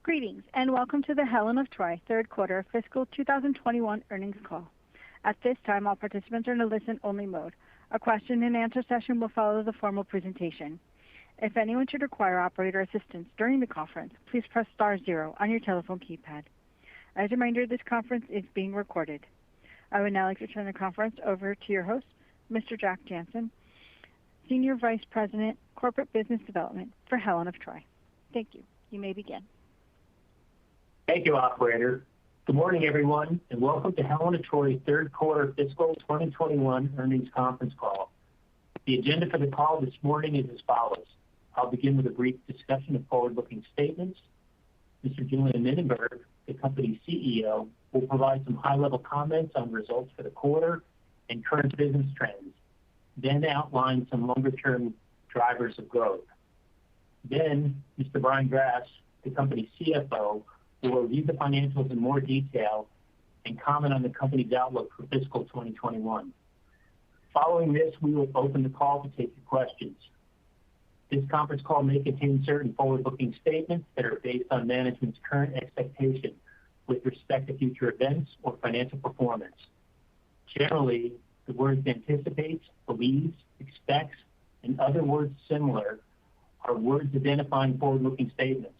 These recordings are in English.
Greetings, and welcome to the Helen of Troy third quarter fiscal 2021 earnings call. At this time, all participants are in a listen-only mode. A question-and-answer session will follow the formal presentation. If anyone should require operator assistance during the conference, please press star zero on your telephone keypad. As a reminder, this conference is being recorded. I would now like to turn the conference over to your host, Mr. Jack Jansen, Senior Vice President, Corporate Business Development for Helen of Troy. Thank you. You may begin. Thank you, operator. Good morning, everyone, and welcome to Helen of Troy's third quarter fiscal 2021 earnings conference call. The agenda for the call this morning is as follows. I'll begin with a brief discussion of forward-looking statements. Mr. Julian Mindenberg, the company's CEO, will provide some high-level comments on results for the quarter and current business trends, then outline some longer-term drivers of growth. Then, Mr. Brian Grass, the company's CFO, will review the financials in more detail and comment on the company's outlook for fiscal 2021. Following this, we will open the call to take your questions. This conference call may contain certain forward-looking statements that are based on management's current expectations with respect to future events or financial performance. Generally, the words anticipates, believes, expects, and other words similar are words identifying forward-looking statements.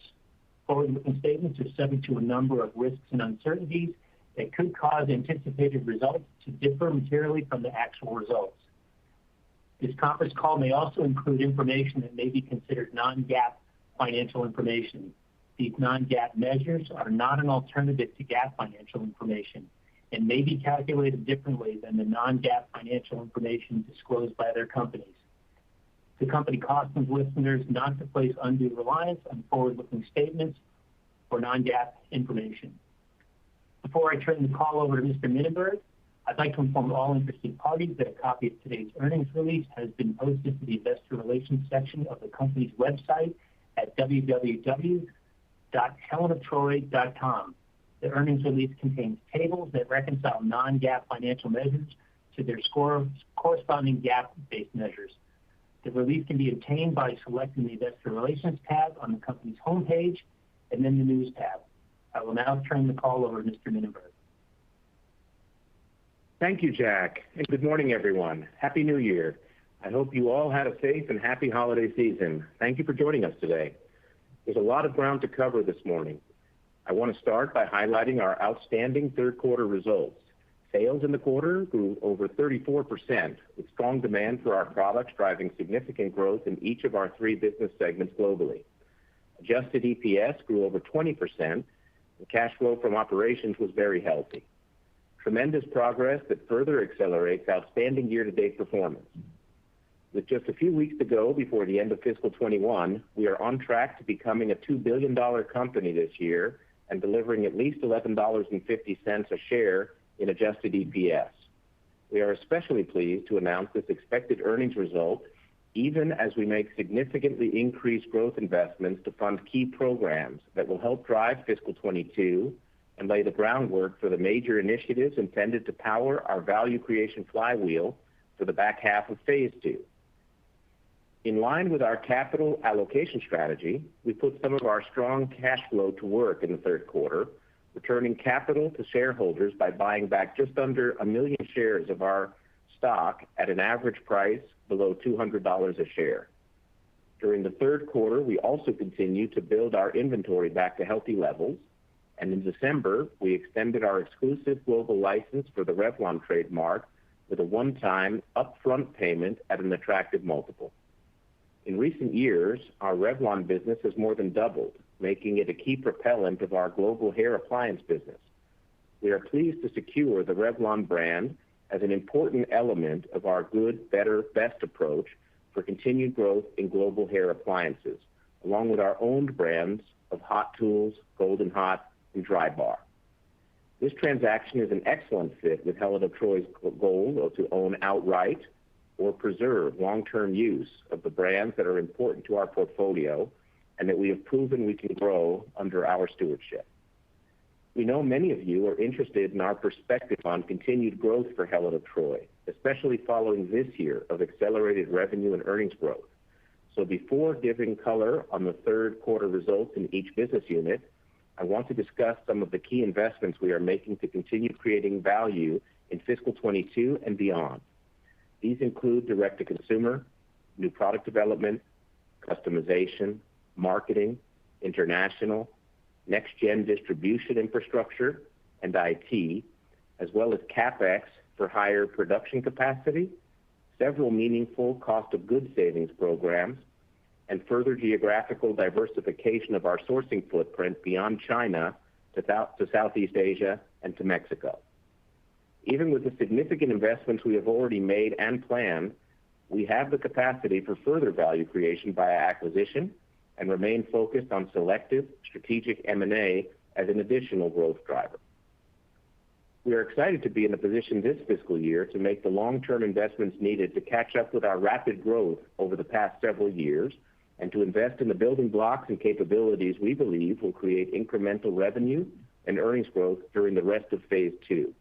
Forward-looking statements are subject to a number of risks and uncertainties that could cause anticipated results to differ materially from the actual results. This conference call may also include information that may be considered non-GAAP financial information. These non-GAAP measures are not an alternative to GAAP financial information and may be calculated differently than the non-GAAP financial information disclosed by other companies. The company cautions listeners not to place undue reliance on forward-looking statements or non-GAAP information. Before I turn the call over to Mr. Mindenberg, I'd like to inform all interested parties that a copy of today's earnings release has been posted to the Investor Relations section of the company's website at www.helenoftroy.com. The earnings release contains tables that reconcile non-GAAP financial measures to their corresponding GAAP-based measures. The release can be obtained by selecting the Investor Relations tab on the company's homepage and then the News tab. I will now turn the call over to Mr. Mindenberg. Thank you, Jack, and good morning, everyone. Happy New Year. I hope you all had a safe and happy holiday season. Thank you for joining us today. There's a lot of ground to cover this morning. I want to start by highlighting our outstanding third quarter results. Sales in the quarter grew over 34%, with strong demand for our products driving significant growth in each of our three business segments globally. Adjusted EPS grew over 20%, and cash flow from operations was very healthy. Tremendous progress that further accelerates outstanding year-to-date performance. With just a few weeks to go before the end of fiscal 21, we are on track to becoming a $2 billion company this year and delivering at least $11.50 a share in adjusted EPS. We are especially pleased to announce this expected earnings result even as we make significantly increased growth investments to fund key programs that will help drive fiscal 22 and lay the groundwork for the major initiatives intended to power our value creation flywheel for the back half of phase 2. In line with our capital allocation strategy, we put some of our strong cash flow to work in the third quarter, returning capital to shareholders by buying back just under 1 million shares of our stock at an average price below $200 a share. During the third quarter, we also continued to build our inventory back to healthy levels, and in December, we extended our exclusive global license for the Revlon trademark with a one-time upfront payment at an attractive multiple. In recent years, our Revlon business has more than doubled, making it a key propellant of our global hair appliance business. We are pleased to secure the Revlon brand as an important element of our good, better, best approach for continued growth in global hair appliances, along with our owned brands of Hot Tools, Golden Hot, and Drybar. This transaction is an excellent fit with Helen of Troy's goal to own outright or preserve long-term use of the brands that are important to our portfolio and that we have proven we can grow under our stewardship. We know many of you are interested in our perspective on continued growth for Helen of Troy, especially following this year of accelerated revenue and earnings growth. So before giving color on the third quarter results in each business unit, I want to discuss some of the key investments we are making to continue creating value in fiscal 22 and beyond. These include direct-to-consumer, new product development, customization, marketing, international, next-gen distribution infrastructure, and IT, as well as CapEx for higher production capacity, several meaningful cost of goods savings programs, and further geographical diversification of our sourcing footprint beyond China to Southeast Asia and to Mexico. Even with the significant investments we have already made and planned, we have the capacity for further value creation via acquisition and remain focused on selective strategic M&A as an additional growth driver. We are excited to be in a position this fiscal year to make the long-term investments needed to catch up with our rapid growth over the past several years and to invest in the building blocks and capabilities we believe will create incremental revenue and earnings growth during the rest of Phase 2.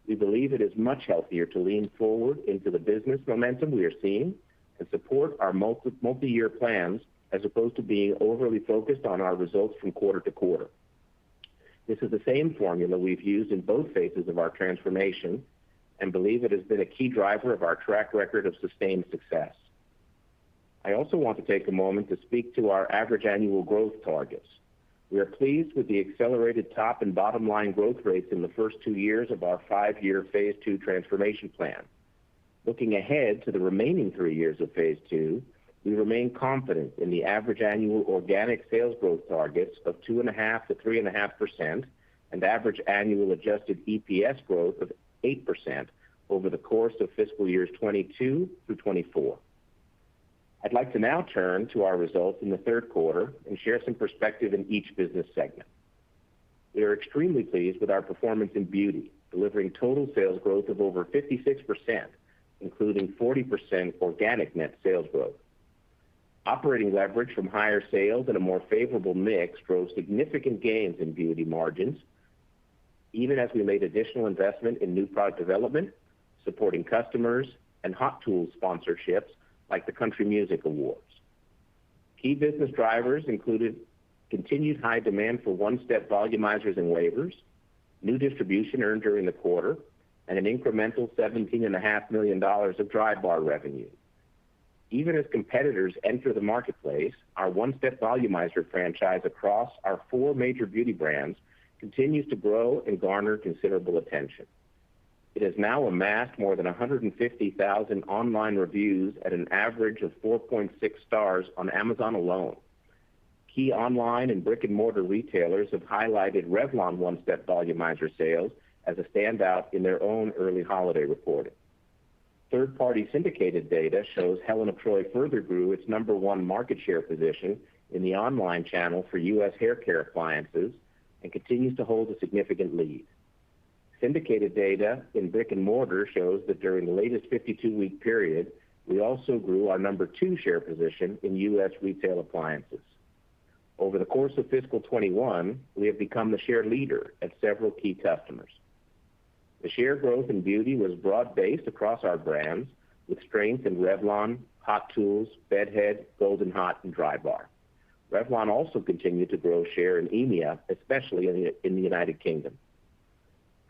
We believe it is much healthier to lean forward into the business momentum we are seeing and support our multi-year plans as opposed to being overly focused on our results from quarter to quarter. This is the same formula we've used in both phases of our transformation and believe it has been a key driver of our track record of sustained success. I also want to take a moment to speak to our average annual growth targets. We are pleased with the accelerated top and bottom line growth rates in the first 2 years of our 5-year Phase 2 transformation plan. Looking ahead to the remaining 3 years of Phase 2, we remain confident in the average annual organic sales growth targets of 2.5% to 3.5% and average annual adjusted EPS growth of 8% over the course of fiscal years 22 through 24. I'd like to now turn to our results in the third quarter and share some perspective in each business segment. We are extremely pleased with our performance in beauty, delivering total sales growth of over 56%, including 40% organic net sales growth. Operating leverage from higher sales and a more favorable mix drove significant gains in beauty margins, even as we made additional investment in new product development, supporting customers, and Hot Tools sponsorships like the Country Music Awards. Key business drivers included continued high demand for one-step volumizers and wavers, new distribution earned during the quarter, and an incremental $17.5 million of dry bar revenue. Even as competitors enter the marketplace, our one-step volumizer franchise across our 4 major beauty brands continues to grow and garner considerable attention. It has now amassed more than 150,000 online reviews at an average of 4.6 stars on Amazon alone. Key online and brick-and-mortar retailers have highlighted Revlon one-step volumizer sales as a standout in their own early holiday reporting. Third-party syndicated data shows Helen of Troy further grew its number 1 market share position in the online channel for U.S. hair care appliances and continues to hold a significant lead. Syndicated data in brick and mortar shows that during the latest 52-week period, we also grew our number 2 share position in U.S. retail appliances. Over the course of fiscal 21, we have become the share leader at several key customers. The share growth in beauty was broad-based across our brands, with strength in Revlon, Hot Tools, Bedhead, Golden Hot, and Dry Bar. Revlon also continued to grow share in EMEA, especially in the United Kingdom.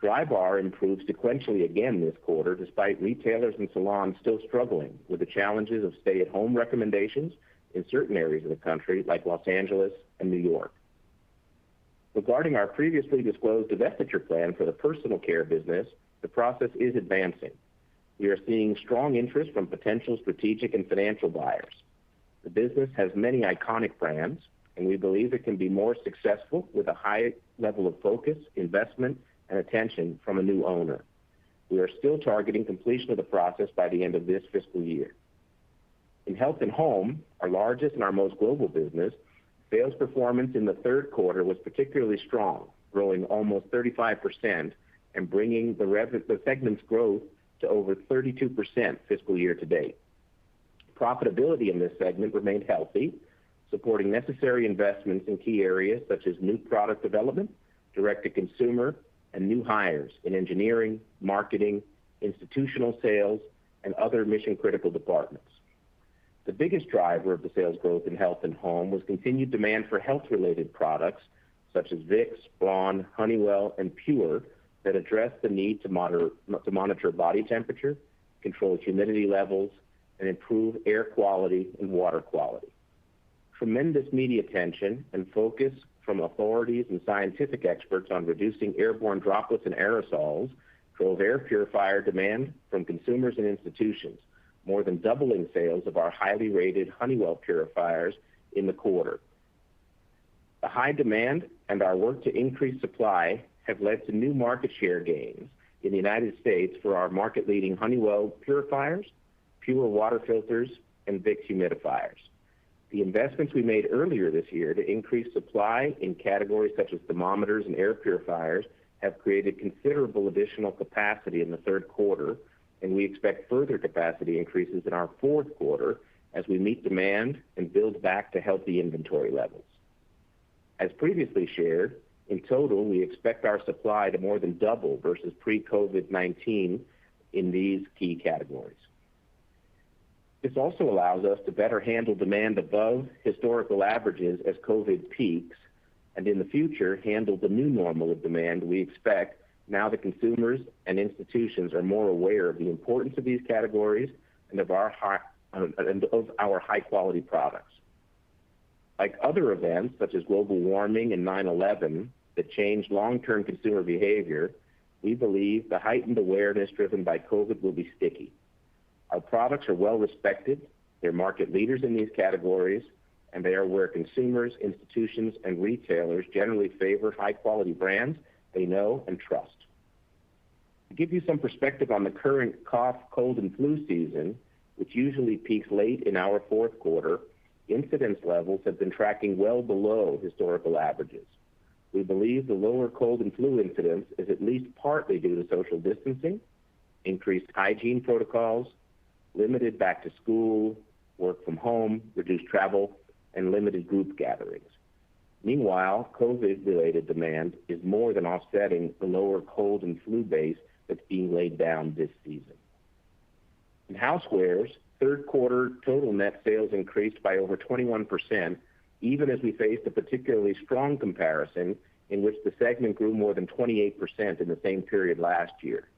Dry Bar improved sequentially again this quarter, despite retailers and salons still struggling with the challenges of stay-at-home recommendations in certain areas of the country, like Los Angeles and New York. Regarding our previously disclosed divestiture plan for the personal care business, the process is advancing. We are seeing strong interest from potential strategic and financial buyers. The business has many iconic brands, and we believe it can be more successful with a high level of focus, investment, and attention from a new owner. We are still targeting completion of the process by the end of this fiscal year. In Health and Home, our largest and our most global business, sales performance in the third quarter was particularly strong, growing almost 35% and bringing the segment's growth to over 32% fiscal year to date. Profitability in this segment remained healthy, supporting necessary investments in key areas such as new product development, direct-to-consumer, and new hires in engineering, marketing, institutional sales, and other mission-critical departments. The biggest driver of the sales growth in Health and Home was continued demand for health-related products such as Vicks, Braun, Honeywell, and Pure, that address the need to monitor body temperature, control humidity levels, and improve air quality and water quality. Tremendous media attention and focus from authorities and scientific experts on reducing airborne droplets and aerosols drove air purifier demand from consumers and institutions, more than doubling sales of our highly rated Honeywell purifiers in the quarter. The high demand and our work to increase supply have led to new market share gains in the United States for our market-leading Honeywell purifiers, Pure water filters, and Vicks humidifiers. The investments we made earlier this year to increase supply in categories such as thermometers and air purifiers have created considerable additional capacity in the third quarter, and we expect further capacity increases in our fourth quarter as we meet demand and build back to healthy inventory levels. As previously shared, in total, we expect our supply to more than double versus pre-COVID-19 in these key categories. This also allows us to better handle demand above historical averages as COVID peaks, and in the future handle the new normal of demand we expect now that consumers and institutions are more aware of the importance of these categories and of our high-quality products. Like other events such as global warming and 9/11 that changed long-term consumer behavior, we believe the heightened awareness driven by COVID will be sticky. Our products are well respected, they're market leaders in these categories, and they are where consumers, institutions, and retailers generally favor high-quality brands they know and trust. To give you some perspective on the current cough, cold, and flu season, which usually peaks late in our fourth quarter, incidence levels have been tracking well below historical averages. We believe the lower cold and flu incidence is at least partly due to social distancing, increased hygiene protocols, limited back to school, work from home, reduced travel, and limited group gatherings. Meanwhile, COVID-related demand is more than offsetting the lower cold and flu base that's being laid down this season. In housewares, third quarter total net sales increased by over 21%, even as we faced a particularly strong comparison in which the segment grew more than 28% in the same period last year.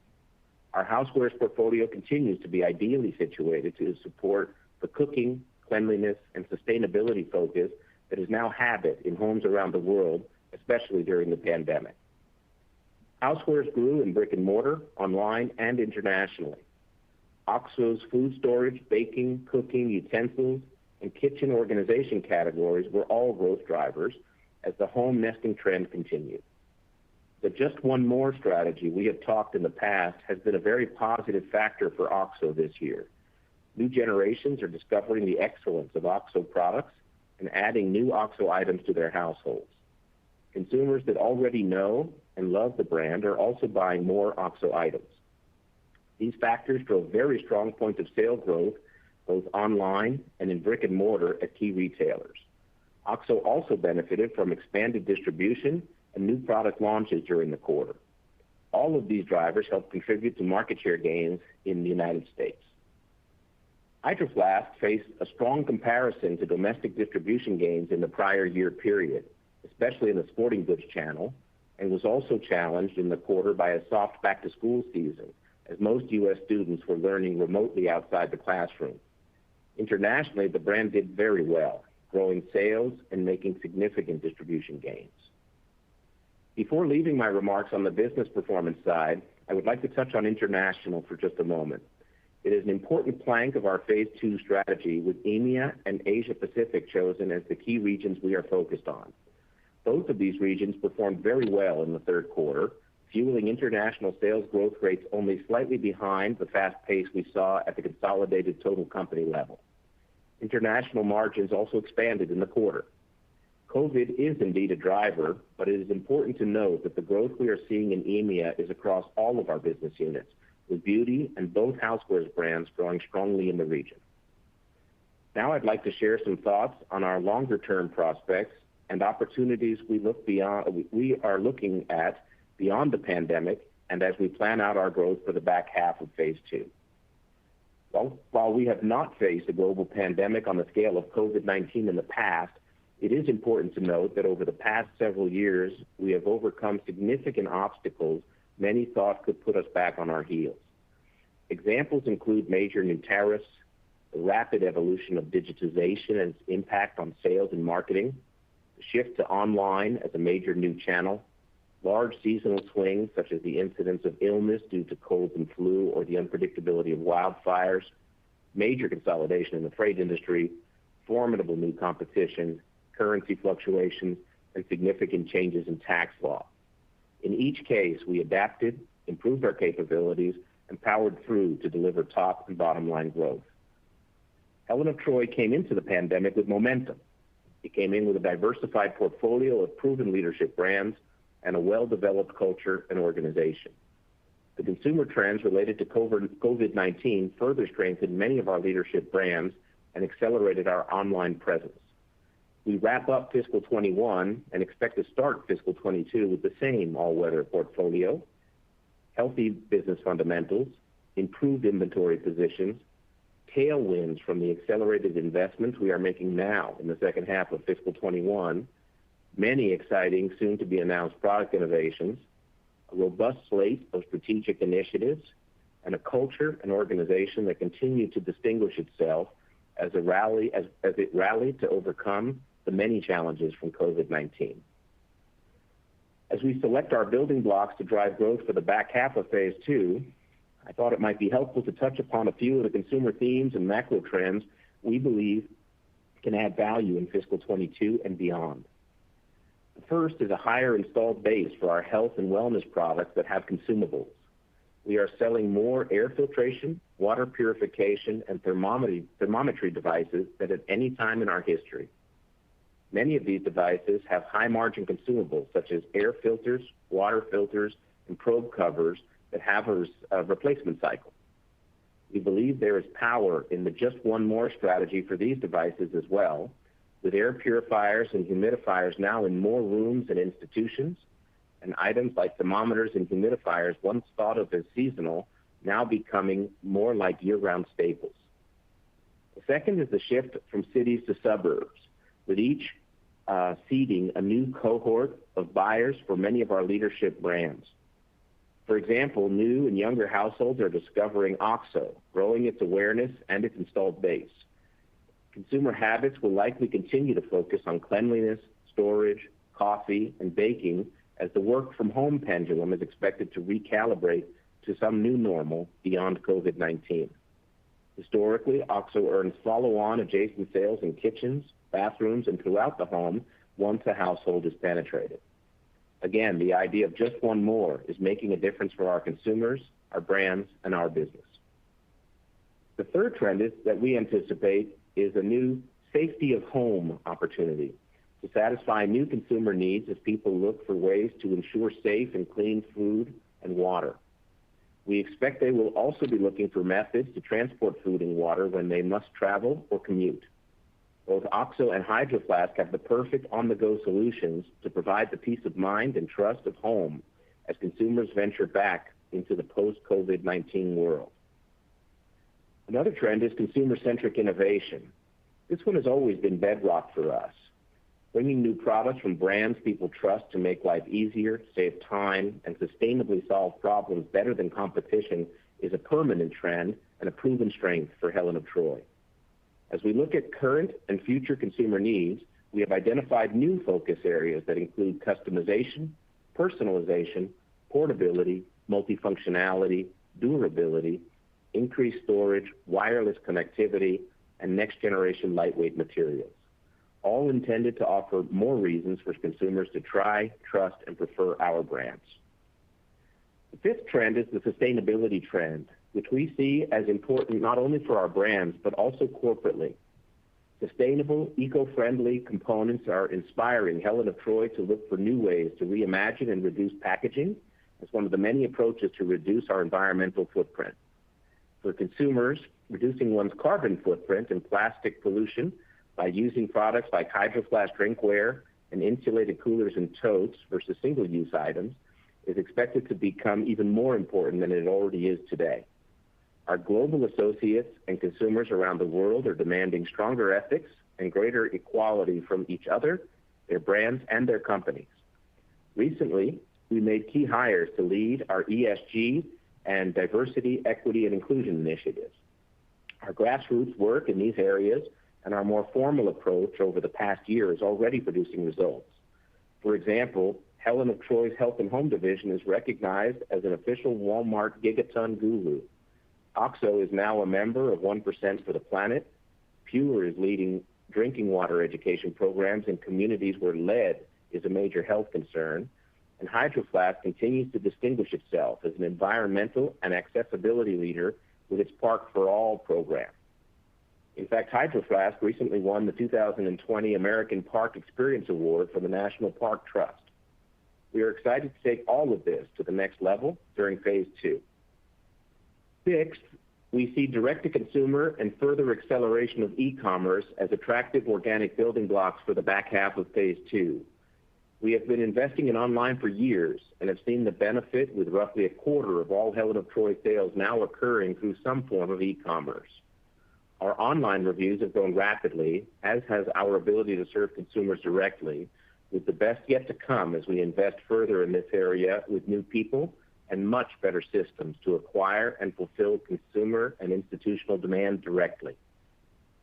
Our housewares portfolio continues to be ideally situated to support the cooking, cleanliness, and sustainability focus that is now habit in homes around the world, especially during the pandemic. Housewares grew in brick and mortar, online, and internationally. OXO's food storage, baking, cooking, utensils, and kitchen organization categories were all growth drivers as the home nesting trend continued. The Just One More strategy we have talked in the past has been a very positive factor for OXO this year. New generations are discovering the excellence of OXO products and adding new OXO items to their households. Consumers that already know and love the brand are also buying more OXO items. These factors drove very strong point of sale growth both online and in brick and mortar at key retailers. OXO also benefited from expanded distribution and new product launches during the quarter. All of these drivers helped contribute to market share gains in the United States. Hydro Flask faced a strong comparison to domestic distribution gains in the prior year period, especially in the sporting goods channel, and was also challenged in the quarter by a soft back-to-school season, as most U.S. students were learning remotely outside the classroom. Internationally, the brand did very well, growing sales and making significant distribution gains. Before leaving my remarks on the business performance side, I would like to touch on international for just a moment. It is an important plank of our Phase 2 strategy, with EMEA and Asia Pacific chosen as the key regions we are focused on. Both of these regions performed very well in the third quarter, fueling international sales growth rates only slightly behind the fast pace we saw at the consolidated total company level. International margins also expanded in the quarter. COVID is indeed a driver, but it is important to note that the growth we are seeing in EMEA is across all of our business units, with beauty and both housewares brands growing strongly in the region. Now I'd like to share some thoughts on our longer-term prospects and opportunities we are looking at beyond the pandemic and as we plan out our growth for the back half of Phase 2. While we have not faced a global pandemic on the scale of COVID-19 in the past, It is important to note that over the past several years, we have overcome significant obstacles many thought could put us back on our heels. Examples include major new tariffs, the rapid evolution of digitization and its impact on sales and marketing, the shift to online as a major new channel, large seasonal swings such as the incidence of illness due to colds and flu or the unpredictability of wildfires, major consolidation in the freight industry, formidable new competition, currency fluctuations, and significant changes in tax law. In each case, we adapted, improved our capabilities, and powered through to deliver top and bottom line growth. Helen of Troy came into the pandemic with momentum. It came in with a diversified portfolio of proven leadership brands and a well-developed culture and organization. The consumer trends related to COVID-19 further strengthened many of our leadership brands and accelerated our online presence. We wrap up fiscal 21 and expect to start fiscal 22 with the same all-weather portfolio, healthy business fundamentals, improved inventory positions, tailwinds from the accelerated investments we are making now in the second half of fiscal 21, many exciting soon-to-be-announced product innovations, a robust slate of strategic initiatives, and a culture and organization that continue to distinguish itself as it rallied to overcome the many challenges from COVID-19. As we select our building blocks to drive growth for the back half of Phase 2, I thought it might be helpful to touch upon a few of the consumer themes and macro trends we believe can add value in fiscal 22 and beyond. The first is a higher installed base for our health and wellness products that have consumables. We are selling more air filtration, water purification, and thermometry devices than at any time in our history. Many of these devices have high-margin consumables such as air filters, water filters, and probe covers that have a replacement cycle. We believe there is power in the just one more strategy for these devices as well, with air purifiers and humidifiers now in more rooms and institutions, and items like thermometers and humidifiers once thought of as seasonal now becoming more like year-round staples. The second is the shift from cities to suburbs, with each seeding a new cohort of buyers for many of our leadership brands. For example, new and younger households are discovering OXO, growing its awareness and its installed base. Consumer habits will likely continue to focus on cleanliness, storage, coffee, and baking as the work-from-home pendulum is expected to recalibrate to some new normal beyond COVID-19. Historically, OXO earns follow-on adjacent sales in kitchens, bathrooms, and throughout the home once a household is penetrated. Again, the idea of just one more is making a difference for our consumers, our brands, and our business. The third trend is that we anticipate is a new safety of home opportunity to satisfy new consumer needs as people look for ways to ensure safe and clean food and water. We expect they will also be looking for methods to transport food and water when they must travel or commute. Both OXO and Hydro Flask have the perfect on-the-go solutions to provide the peace of mind and trust of home as consumers venture back into the post-COVID-19 world. Another trend is consumer-centric innovation. This one has always been bedrock for us. Bringing new products from brands people trust to make life easier, save time, and sustainably solve problems better than competition is a permanent trend and a proven strength for Helen of Troy. As we look at current and future consumer needs, we have identified new focus areas that include customization, personalization, portability, multifunctionality, durability, increased storage, wireless connectivity, and next-generation lightweight materials, all intended to offer more reasons for consumers to try, trust, and prefer our brands. The fifth trend is the sustainability trend, which we see as important not only for our brands, but also corporately. Sustainable, eco-friendly components are inspiring Helen of Troy to look for new ways to reimagine and reduce packaging as one of the many approaches to reduce our environmental footprint. For consumers, reducing one's carbon footprint and plastic pollution by using products like Hydro Flask drinkware and insulated coolers and totes versus single-use items is expected to become even more important than it already is today. Our global associates and consumers around the world are demanding stronger ethics, and greater equality from each other, their brands, and their companies. Recently, we made key hires to lead our ESG and diversity, equity, and inclusion initiatives. Our grassroots work in these areas and our more formal approach over the past year is already producing results. For example, Helen of Troy's Health and Home Division is recognized as an official Walmart Gigaton Guru. OXO is now a member of 1% for the Planet. Pure is leading drinking water education programs in communities where lead is a major health concern. And Hydro Flask continues to distinguish itself as an environmental and accessibility leader with its Park for All program. In fact, Hydro Flask recently won the 2020 American Park Experience Award from the National Park Trust. We are excited to take all of this to the next level during Phase 2. Sixth, we see direct-to-consumer and further acceleration of e-commerce as attractive organic building blocks for the back half of Phase 2. We have been investing in online for years and have seen the benefit with roughly a quarter of all Helen of Troy sales now occurring through some form of e-commerce. Our online reviews have grown rapidly, as has our ability to serve consumers directly, with the best yet to come as we invest further in this area with new people and much better systems to acquire and fulfill consumer and institutional demand directly.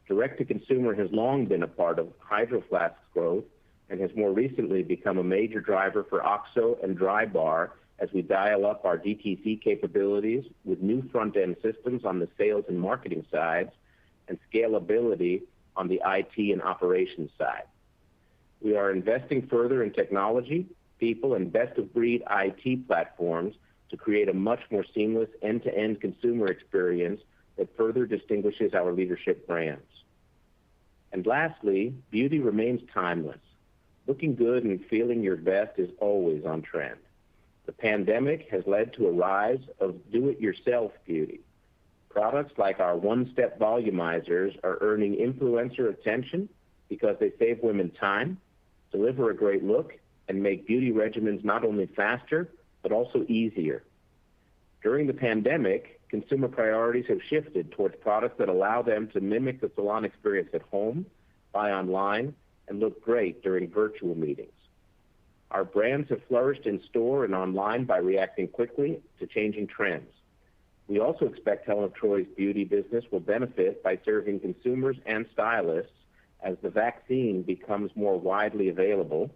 Direct-to-consumer has long been a part of Hydro Flask's growth and has more recently become a major driver for OXO and Dry Bar as we dial up our DTC capabilities with new front-end systems on the sales and marketing sides and scalability on the IT and operations side. We are investing further in technology, people, and best-of-breed IT platforms to create a much more seamless end-to-end consumer experience that further distinguishes our leadership brands. And lastly, beauty remains timeless. Looking good and feeling your best is always on trend. The pandemic has led to a rise of do-it-yourself beauty. Products like our one-step volumizers are earning influencer attention because they save women time, deliver a great look, and make beauty regimens not only faster, but also easier. During the pandemic, consumer priorities have shifted towards products that allow them to mimic the salon experience at home, buy online, and look great during virtual meetings. Our brands have flourished in store and online by reacting quickly to changing trends. We also expect Helen of Troy's beauty business will benefit by serving consumers and stylists as the vaccine becomes more widely available,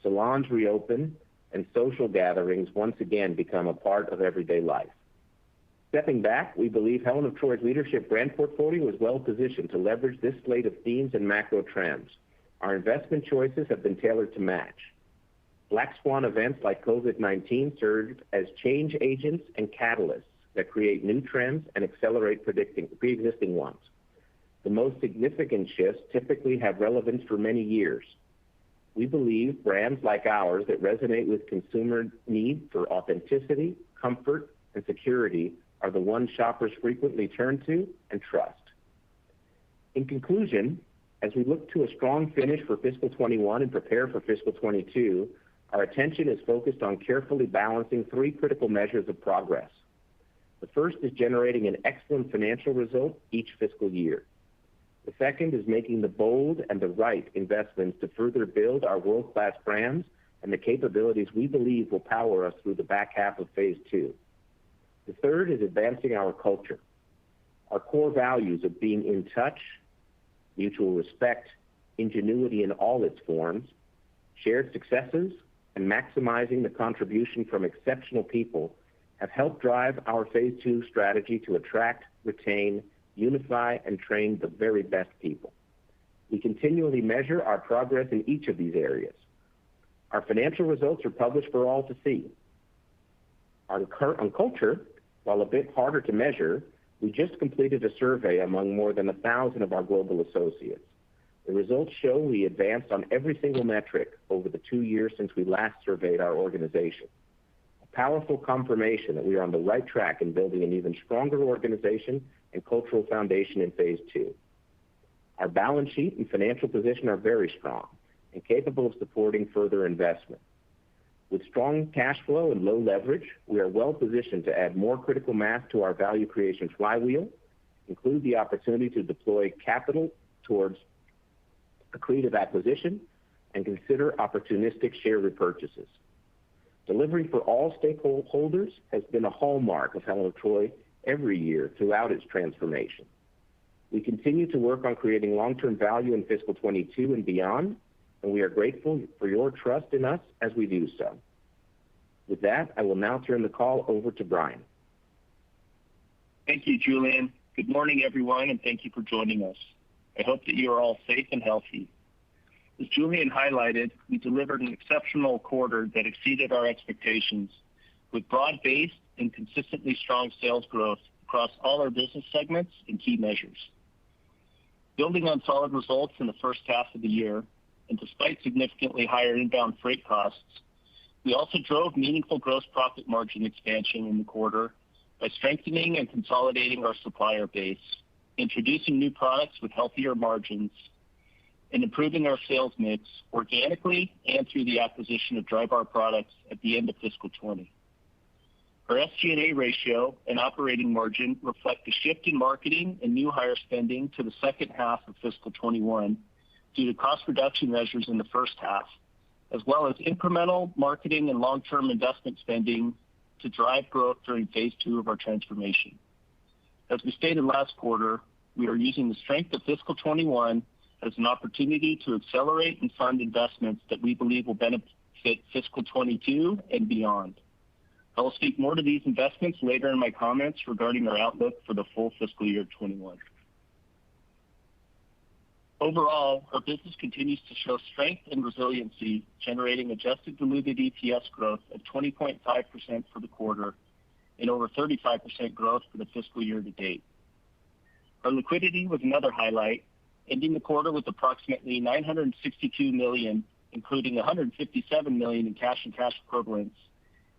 salons reopen, and social gatherings once again become a part of everyday life. Stepping back, we believe Helen of Troy's leadership brand portfolio is well positioned to leverage this slate of themes and macro trends. Our investment choices have been tailored to match. Black swan events like COVID-19 served as change agents and catalysts that create new trends and accelerate pre-existing ones. The most significant shifts typically have relevance for many years. We believe brands like ours that resonate with consumer need for authenticity, comfort, and security are the ones shoppers frequently turn to and trust. In conclusion, as we look to a strong finish for fiscal 21 and prepare for fiscal 22, our attention is focused on carefully balancing three critical measures of progress. The first is generating an excellent financial result each fiscal year. The second is making the bold and the right investments to further build our world-class brands and the capabilities we believe will power us through the back half of Phase 2. The third is advancing our culture. Our core values of being in touch, mutual respect, ingenuity in all its forms, shared successes, and maximizing the contribution from exceptional people have helped drive our Phase 2 strategy to attract, retain, unify, and train the very best people. We continually measure our progress in each of these areas. Our financial results are published for all to see. On culture, while a bit harder to measure, we just completed a survey among more than 1,000 of our global associates. The results show we advanced on every single metric over the 2 years since we last surveyed our organization. A powerful confirmation that we are on the right track in building an even stronger organization and cultural foundation in Phase 2. Our balance sheet and financial position are very strong and capable of supporting further investment. With strong cash flow and low leverage, we are well positioned to add more critical mass to our value creation flywheel, include the opportunity to deploy capital towards accretive acquisition, and consider opportunistic share repurchases. Delivering for all stakeholders has been a hallmark of Helen of Troy every year throughout its transformation. We continue to work on creating long-term value in fiscal 22 and beyond, and we are grateful for your trust in us as we do so. With that, I will now turn the call over to Brian. Thank you, Julian. Good morning, everyone, and thank you for joining us. I hope that you are all safe and healthy. As Julian highlighted, we delivered an exceptional quarter that exceeded our expectations with broad-based and consistently strong sales growth across all our business segments and key measures. Building on solid results in the first half of the year, and despite significantly higher inbound freight costs, we also drove meaningful gross profit margin expansion in the quarter by strengthening and consolidating our supplier base, introducing new products with healthier margins, and improving our sales mix organically and through the acquisition of Drybar Products at the end of fiscal 20. Our SG&A ratio and operating margin reflect the shift in marketing and new hire spending to the second half of fiscal 21 due to cost reduction measures in the first half, as well as incremental marketing and long-term investment spending to drive growth during phase 2 of our transformation. As we stated last quarter, we are using the strength of fiscal 21 as an opportunity to accelerate and fund investments that we believe will benefit fiscal 22 and beyond. I will speak more to these investments later in my comments regarding our outlook for the full fiscal year 21. Overall, our business continues to show strength and resiliency, generating adjusted diluted EPS growth of 20.5% for the quarter and over 35% growth for the fiscal year to date. Our liquidity was another highlight, ending the quarter with approximately $962 million, including $157 million in cash and cash equivalents,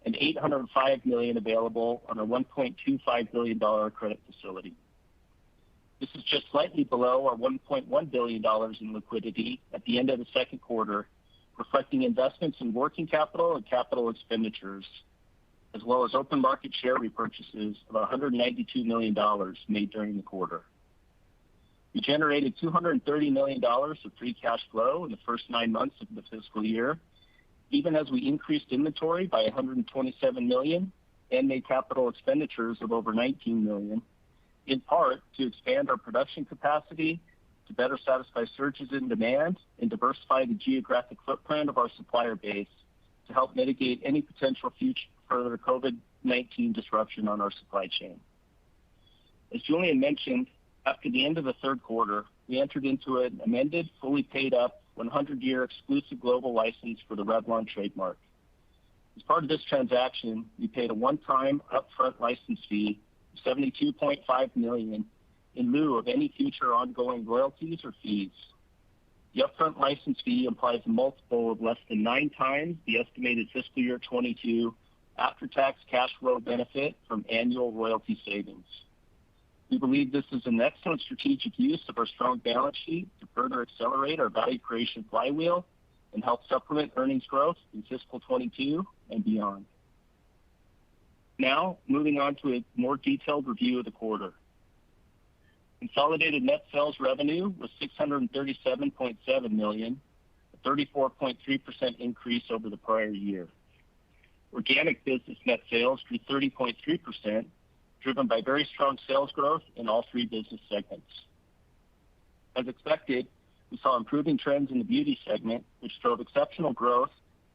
and $805 million available on our $1.25 billion credit facility. This is just slightly below our $1.1 billion in liquidity at the end of the second quarter, reflecting investments in working capital and capital expenditures, as well as open market share repurchases of $192 million made during the quarter. We generated $230 million of free cash flow in the first 9 months of the fiscal year, even as we increased inventory by $127 million and made capital expenditures of over $19 million, in part to expand our production capacity to better satisfy surges in demand and diversify the geographic footprint of our supplier base to help mitigate any potential future further COVID-19 disruption on our supply chain. As Julian mentioned, after the end of the third quarter, we entered into an amended, fully paid up 100-year exclusive global license for the Revlon trademark. As part of this transaction, we paid a one-time upfront license fee of $72.5 million in lieu of any future ongoing royalties or fees. The upfront license fee implies a multiple of less than 9 times the estimated fiscal year 22 after-tax cash flow benefit from annual royalty savings. We believe this is an excellent strategic use of our strong balance sheet to further accelerate our value creation flywheel and help supplement earnings growth in fiscal 22 and beyond. Now, moving on to a more detailed review of the quarter. Consolidated net sales revenue was $637.7 million, a 34.3% increase over the prior year. Organic business net sales grew 30.3%, driven by very strong sales growth in all 3 business segments. As expected, we saw improving trends in the beauty segment, which drove exceptional growth,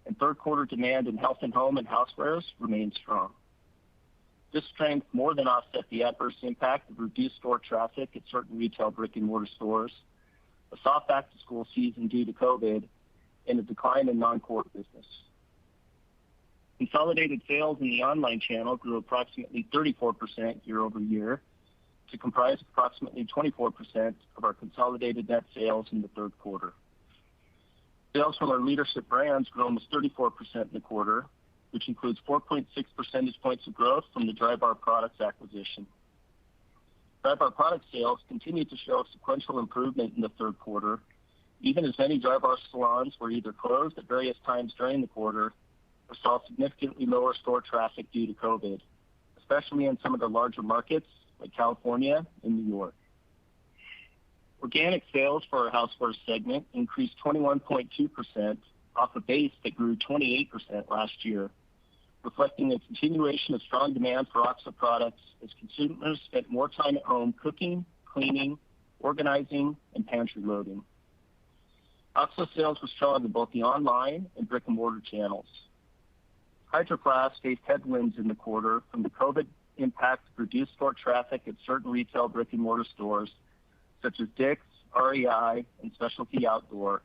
and third quarter demand in health and home and housewares remained strong. This strength more than offset the adverse impact of reduced store traffic at certain retail brick-and-mortar stores, a soft back-to-school season due to COVID, and a decline in non-core business. Consolidated sales in the online channel grew approximately 34% year over year to comprise approximately 24% of our consolidated net sales in the third quarter. Sales from our leadership brands grew almost 34% in the quarter, which includes 4.6 percentage points of growth from the Drybar Products acquisition. Drybar Products sales continued to show sequential improvement in the third quarter, even as many Drybar salons were either closed at various times during the quarter or saw significantly lower store traffic due to COVID, especially in some of the larger markets like California and New York. Organic sales for our housewares segment increased 21.2% off a base that grew 28% last year, reflecting a continuation of strong demand for OXO products as consumers spent more time at home cooking, cleaning, organizing, and pantry loading. OXO sales were strong in both the online and brick-and-mortar channels. Hydro Flask faced headwinds in the quarter from the COVID impact of reduced store traffic at certain retail brick-and-mortar stores, such as Dick's, REI, and Specialty Outdoor,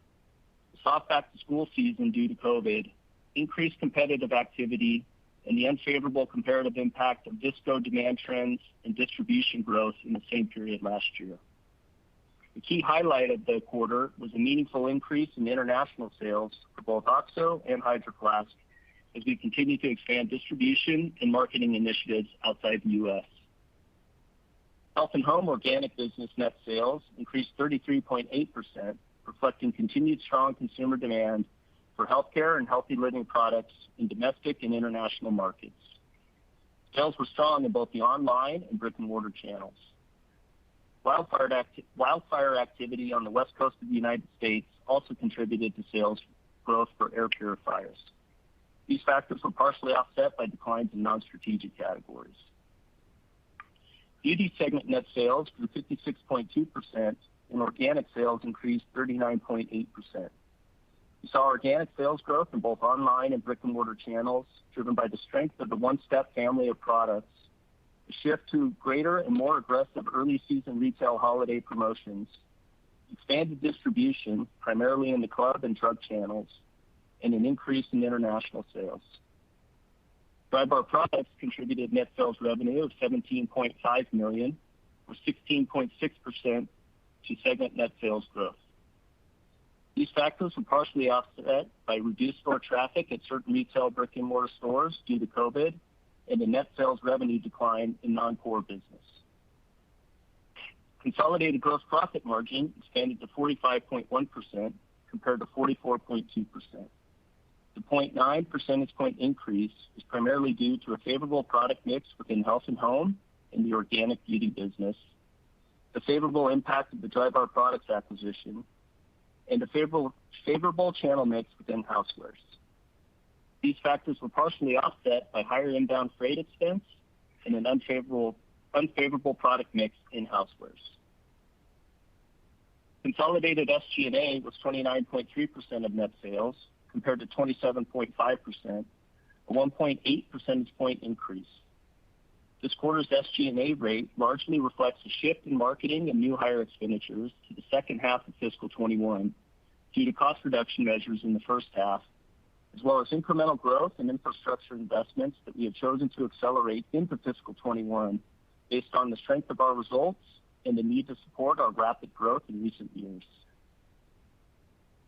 the soft back-to-school season due to COVID, increased competitive activity, and the unfavorable comparative impact of disco demand trends and distribution growth in the same period last year. The key highlight of the quarter was a meaningful increase in international sales for both OXO and Hydro Flask as we continue to expand distribution and marketing initiatives outside the U.S. Health and Home organic business net sales increased 33.8%, reflecting continued strong consumer demand for healthcare and healthy living products in domestic and international markets. Sales were strong in both the online and brick-and-mortar channels. Wildfire activity on the west coast of the United States also contributed to sales growth for air purifiers. These factors were partially offset by declines in non-strategic categories. Beauty segment net sales grew 56.2%, and organic sales increased 39.8%. We saw organic sales growth in both online and brick-and-mortar channels, driven by the strength of the One-Step family of products, a shift to greater and more aggressive early-season retail holiday promotions, expanded distribution, primarily in the club and drug channels, and an increase in international sales. Drybar products contributed net sales revenue of $17.5 million, or 16.6% to segment net sales growth. These factors were partially offset by reduced store traffic at certain retail brick-and-mortar stores due to COVID and a net sales revenue decline in non-core business. Consolidated gross profit margin expanded to 45.1% compared to 44.2%. The 0.9 percentage point increase is primarily due to a favorable product mix within Health and Home and the organic beauty business, the favorable impact of the Drybar Products acquisition, and a favorable channel mix within housewares. These factors were partially offset by higher inbound freight expense and an unfavorable product mix in housewares. Consolidated SG&A was 29.3% of net sales compared to 27.5%, a 1.8 percentage point increase. This quarter's SG&A rate largely reflects a shift in marketing and new hire expenditures to the second half of fiscal 21 due to cost reduction measures in the first half, as well as incremental growth and infrastructure investments that we have chosen to accelerate into fiscal 21 based on the strength of our results and the need to support our rapid growth in recent years.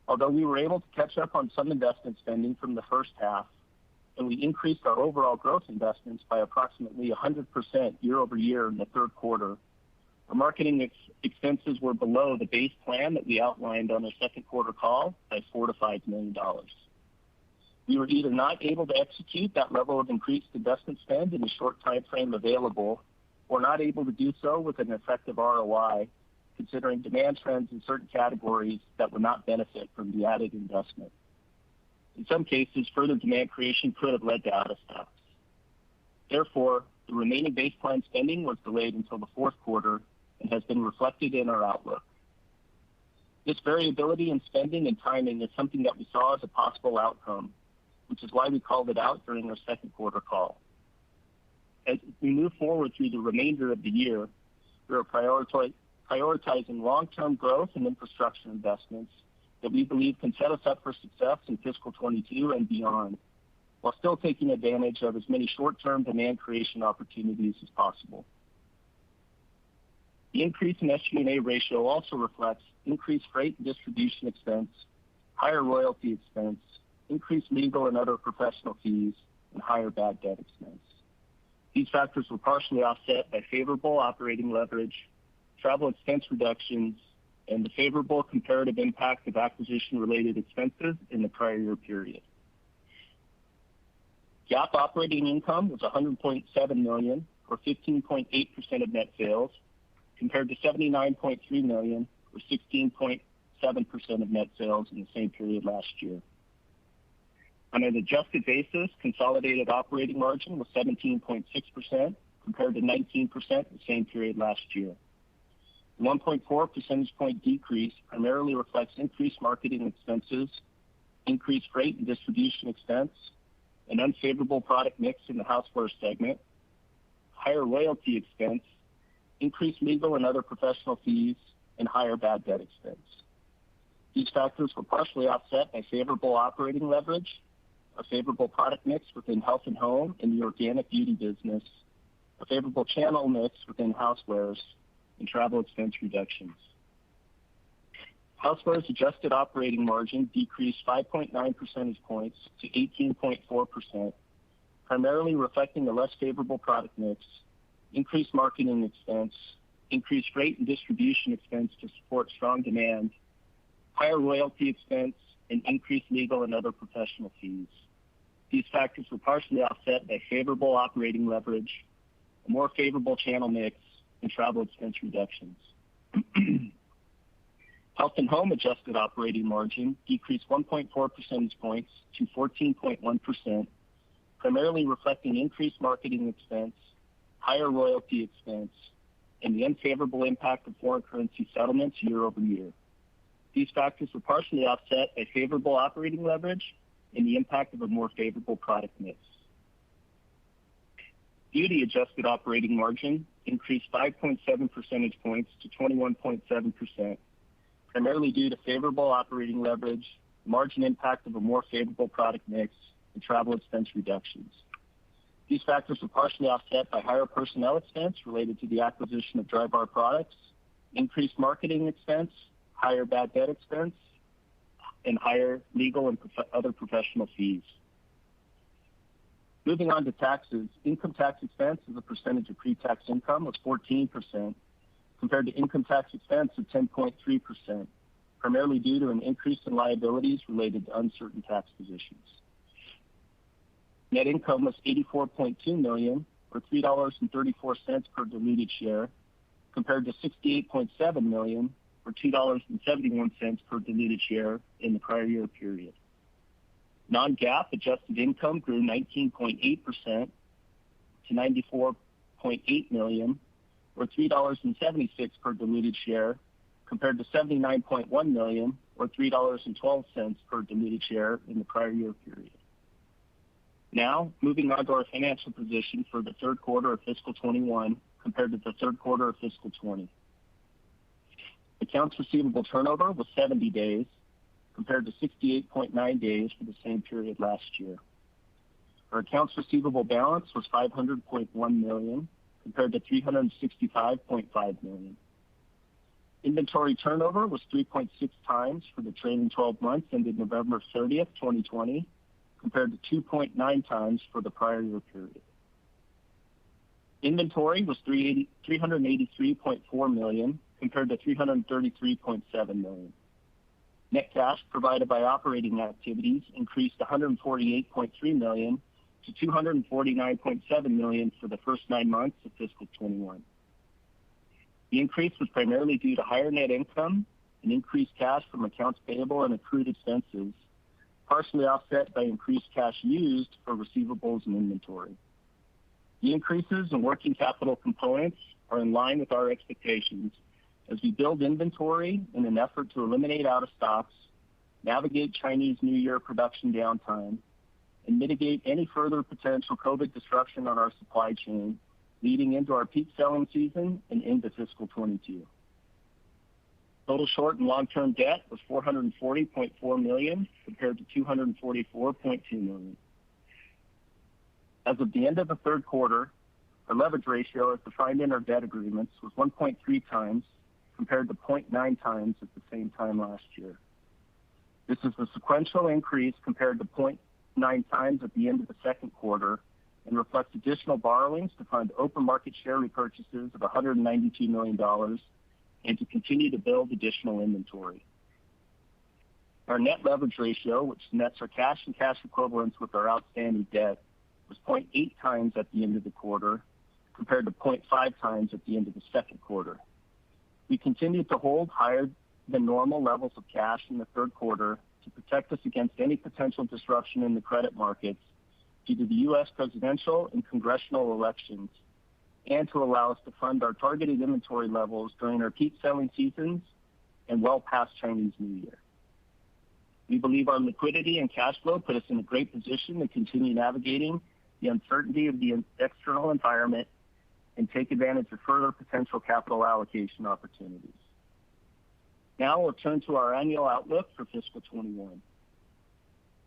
Although we were able to catch up on some investment spending from the first half, and we increased our overall growth investments by approximately 100% year over year in the third quarter, our marketing expenses were below the base plan that we outlined on our second quarter call by $4 to $5 million. We were either not able to execute that level of increased investment spend in the short time frame available, or not able to do so with an effective ROI, considering demand trends in certain categories that would not benefit from the added investment. In some cases, further demand creation could have led to out of stocks. Therefore, the remaining base plan spending was delayed until the fourth quarter and has been reflected in our outlook. This variability in spending and timing is something that we saw as a possible outcome, which is why we called it out during our second quarter call. As we move forward through the remainder of the year, we are prioritizing long-term growth and infrastructure investments that we believe can set us up for success in fiscal 22 and beyond, while still taking advantage of as many short-term demand creation opportunities as possible. The increase in SG&A ratio also reflects increased freight and distribution expense, higher royalty expense, increased legal and other professional fees, and higher bad debt expense. These factors were partially offset by favorable operating leverage, travel expense reductions, and the favorable comparative impact of acquisition-related expenses in the prior year period. GAAP operating income was $100.7 million, or 15.8% of net sales, compared to $79.3 million, or 16.7% of net sales in the same period last year. On an adjusted basis, consolidated operating margin was 17.6% compared to 19% the same period last year. The 1.4 percentage point decrease primarily reflects increased marketing expenses, increased freight and distribution expense, an unfavorable product mix in the houseware segment, higher royalty expense, increased legal and other professional fees, and higher bad debt expense. These factors were partially offset by favorable operating leverage, a favorable product mix within health and home and the organic beauty business, a favorable channel mix within housewares, and travel expense reductions. Housewares adjusted operating margin decreased 5.9 percentage points to 18.4%, primarily reflecting a less favorable product mix, increased marketing expense, increased freight and distribution expense to support strong demand, higher royalty expense, and increased legal and other professional fees. These factors were partially offset by favorable operating leverage, a more favorable channel mix, and travel expense reductions. Health and home adjusted operating margin decreased 1.4 percentage points to 14.1%, primarily reflecting increased marketing expense, higher royalty expense, and the unfavorable impact of foreign currency settlements year over year. These factors were partially offset by favorable operating leverage and the impact of a more favorable product mix. Beauty adjusted operating margin increased 5.7 percentage points to 21.7%, primarily due to favorable operating leverage, margin impact of a more favorable product mix, and travel expense reductions. These factors were partially offset by higher personnel expense related to the acquisition of Drybar Products, increased marketing expense, higher bad debt expense, and higher legal and other professional fees. Moving on to taxes, income tax expense as a percentage of pre-tax income was 14%, compared to income tax expense of 10.3%, primarily due to an increase in liabilities related to uncertain tax positions. Net income was $84.2 million, or $3.34 per diluted share, compared to $68.7 million, or $2.71 per diluted share in the prior year period. Non-GAAP adjusted income grew 19.8% to $94.8 million, or $3.76 per diluted share, compared to $79.1 million, or $3.12 per diluted share in the prior year period. Now, moving on to our financial position for the third quarter of fiscal 21 compared to the third quarter of fiscal 20. Accounts receivable turnover was 70 days, compared to 68.9 days for the same period last year. Our accounts receivable balance was $500.1 million, compared to $365.5 million. Inventory turnover was 3.6 times for the trailing 12 months ended November 30th, 2020, compared to 2.9 times for the prior year period. Inventory was $383.4 million, compared to $333.7 million. Net cash provided by operating activities increased $148.3 million to $249.7 million for the first 9 months of fiscal 21. The increase was primarily due to higher net income and increased cash from accounts payable and accrued expenses, partially offset by increased cash used for receivables and inventory. The increases in working capital components are in line with our expectations as we build inventory in an effort to eliminate out of stocks, navigate Chinese New Year production downtime, and mitigate any further potential COVID disruption on our supply chain leading into our peak selling season and into fiscal 22. Total short and long-term debt was $440.4 million compared to $244.2 million. As of the end of the third quarter, our leverage ratio as defined in our debt agreements was 1.3 times compared to 0.9 times at the same time last year. This is a sequential increase compared to 0.9 times at the end of the second quarter and reflects additional borrowings to fund open market share repurchases of $192 million and to continue to build additional inventory. Our net leverage ratio, which nets our cash and cash equivalents with our outstanding debt, was 0.8 times at the end of the quarter compared to 0.5 times at the end of the second quarter. We continued to hold higher than normal levels of cash in the third quarter to protect us against any potential disruption in the credit markets due to the U.S. presidential and congressional elections, and to allow us to fund our targeted inventory levels during our peak selling seasons and well past Chinese New Year. We believe our liquidity and cash flow put us in a great position to continue navigating the uncertainty of the external environment and take advantage of further potential capital allocation opportunities. Now we'll turn to our annual outlook for fiscal 21.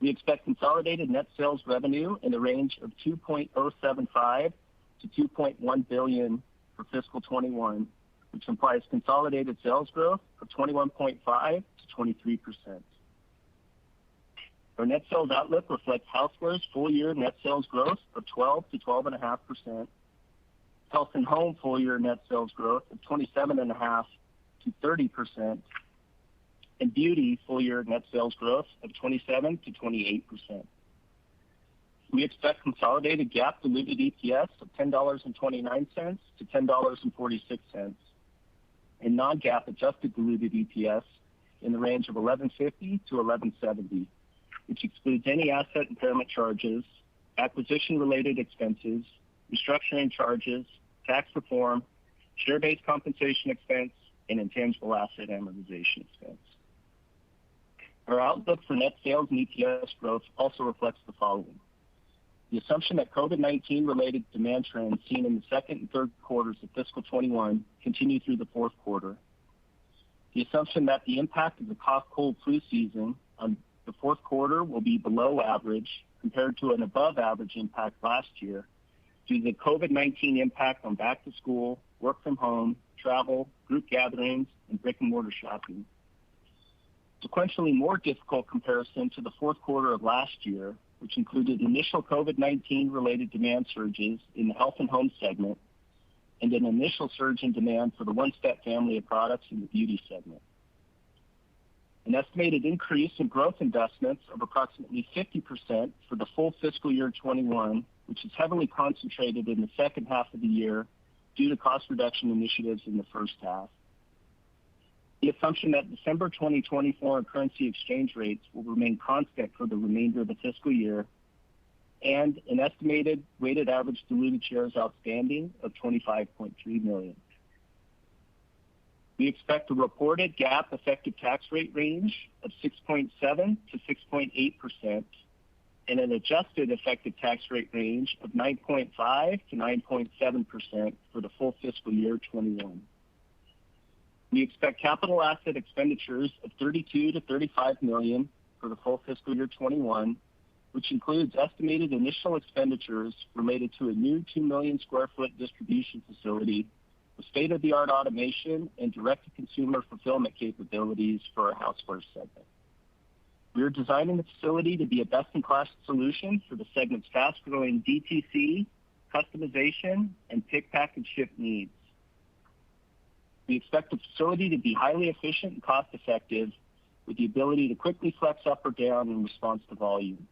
We expect consolidated net sales revenue in the range of $2.075 to $2.1 billion for fiscal 21, which implies consolidated sales growth of 21.5 to 23%. Our net sales outlook reflects Housewares full-year net sales growth of 12 to 12.5%, Health and Home full-year net sales growth of 27.5 to 30%, and Beauty full-year net sales growth of 27 to 28%. We expect consolidated GAAP diluted EPS of $10.29 to $10.46, and non-GAAP adjusted diluted EPS in the range of $11.50 to $11.70, which excludes any asset impairment charges, acquisition-related expenses, restructuring charges, tax reform, share-based compensation expense, and intangible asset amortization expense. Our outlook for net sales and EPS growth also reflects the following. The assumption that COVID-19 related demand trends seen in the second and third quarters of fiscal 21 continue through the fourth quarter. The assumption that the impact of the cough, cold, flu season on the fourth quarter will be below average compared to an above average impact last year due to the COVID-19 impact on back to school, work from home, travel, group gatherings, and brick and mortar shopping. Sequentially more difficult comparison to the fourth quarter of last year, which included initial COVID-19 related demand surges in the Health and Home segment and an initial surge in demand for the One-Step family of products in the Beauty segment. An estimated increase in growth investments of approximately 50% for the full fiscal year 21, which is heavily concentrated in the second half of the year due to cost reduction initiatives in the first half. The assumption that December 2020 foreign currency exchange rates will remain constant for the remainder of the fiscal year, and an estimated weighted average diluted shares outstanding of 25.3 million. We expect a reported GAAP effective tax rate range of 6.7 to 6.8% and an adjusted effective tax rate range of 9.5 to 9.7% for the full fiscal year 21. We expect capital asset expenditures of $32 to $35 million for the full fiscal year 21, which includes estimated initial expenditures related to a new 2 million square foot distribution facility with state-of-the-art automation and direct-to-consumer fulfillment capabilities for our Housewares segment. We are designing the facility to be a best-in-class solution for the segment's fast-growing DTC, customization, and pick, pack, and ship needs. We expect the facility to be highly efficient and cost-effective with the ability to quickly flex up or down in response to volume.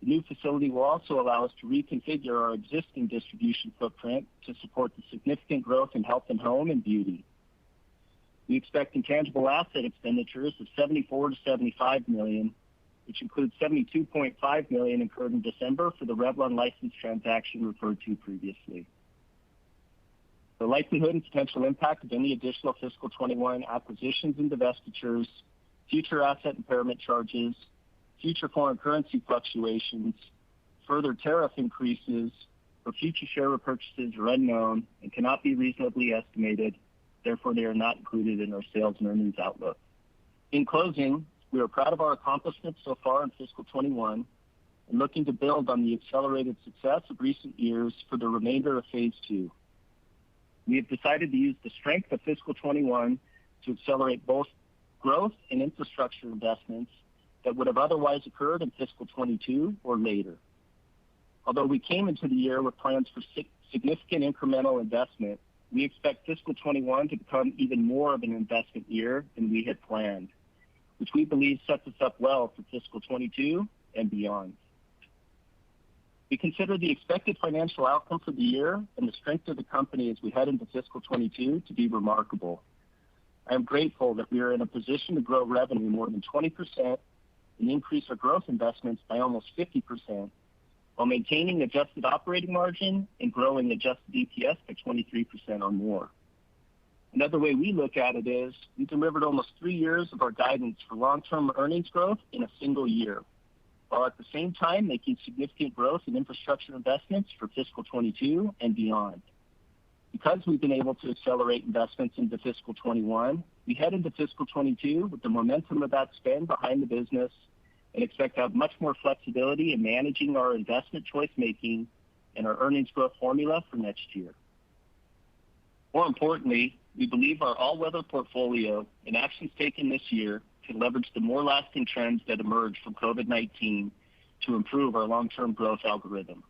The new facility will also allow us to reconfigure our existing distribution footprint to support the significant growth in Health and Home and Beauty. We expect intangible asset expenditures of $74 to $75 million, which includes $72.5 million incurred in December for the Revlon license transaction referred to previously. The likelihood and potential impact of any additional fiscal 21 acquisitions and divestitures, future asset impairment charges, future foreign currency fluctuations, further tariff increases, or future share repurchases are unknown and cannot be reasonably estimated. Therefore, they are not included in our sales and earnings outlook. In closing, we are proud of our accomplishments so far in fiscal 21 and looking to build on the accelerated success of recent years for the remainder of phase 2. We have decided to use the strength of fiscal 21 to accelerate both growth and infrastructure investments that would have otherwise occurred in fiscal 22 or later. Although we came into the year with plans for significant incremental investment, we expect fiscal 21 to become even more of an investment year than we had planned, which we believe sets us up well for fiscal 22 and beyond. We consider the expected financial outcome for the year and the strength of the company as we head into fiscal 22 to be remarkable. I am grateful that we are in a position to grow revenue more than 20% and increase our growth investments by almost 50%, while maintaining adjusted operating margin and growing adjusted EPS by 23% or more. Another way we look at it is we delivered almost 3 years of our guidance for long-term earnings growth in a single year, while at the same time making significant growth in infrastructure investments for fiscal 22 and beyond. Because we've been able to accelerate investments into fiscal 21, we head into fiscal 22 with the momentum of that spend behind the business and expect to have much more flexibility in managing our investment choice making and our earnings growth formula for next year. More importantly, we believe our all-weather portfolio and actions taken this year can leverage the more lasting trends that emerge from COVID-19 to improve our long-term growth algorithm.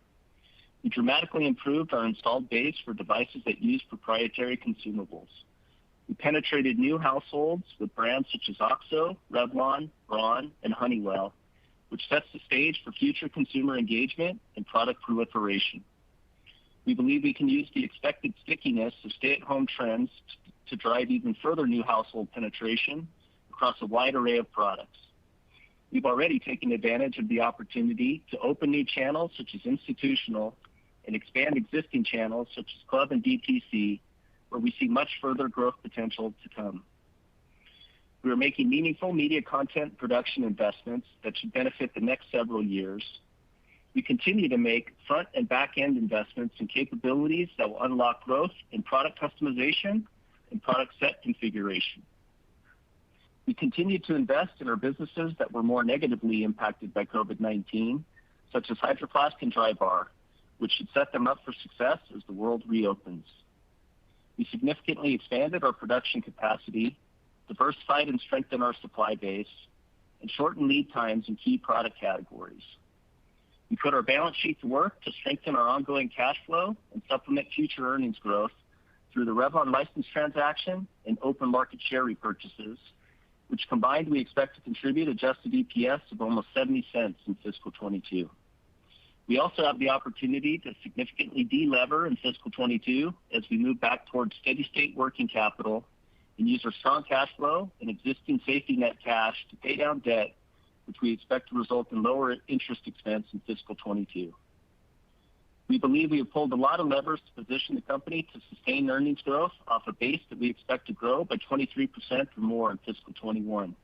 We dramatically improved our installed base for devices that use proprietary consumables. We penetrated new households with brands such as OXO, Revlon, Braun, and Honeywell, which sets the stage for future consumer engagement and product proliferation. We believe we can use the expected stickiness of stay-at-home trends to drive even further new household penetration across a wide array of products. We've already taken advantage of the opportunity to open new channels such as institutional and expand existing channels such as club and DTC, where we see much further growth potential to come. We are making meaningful media content production investments that should benefit the next several years. We continue to make front and back end investments in capabilities that will unlock growth in product customization and product set configuration. We continue to invest in our businesses that were more negatively impacted by COVID-19, such as Hydro Flask and Drybar, which should set them up for success as the world reopens. We significantly expanded our production capacity, diversified and strengthened our supply base, and shortened lead times in key product categories. We put our balance sheet to work to strengthen our ongoing cash flow and supplement future earnings growth through the Revlon license transaction and open market share repurchases, which combined we expect to contribute adjusted EPS of almost 70 cents in fiscal 22. We also have the opportunity to significantly de-lever in fiscal 22 as we move back towards steady-state working capital and use our strong cash flow and existing safety net cash to pay down debt, which we expect to result in lower interest expense in fiscal 22. We believe we have pulled a lot of levers to position the company to sustain earnings growth off a base that we expect to grow by 23% or more in fiscal 21.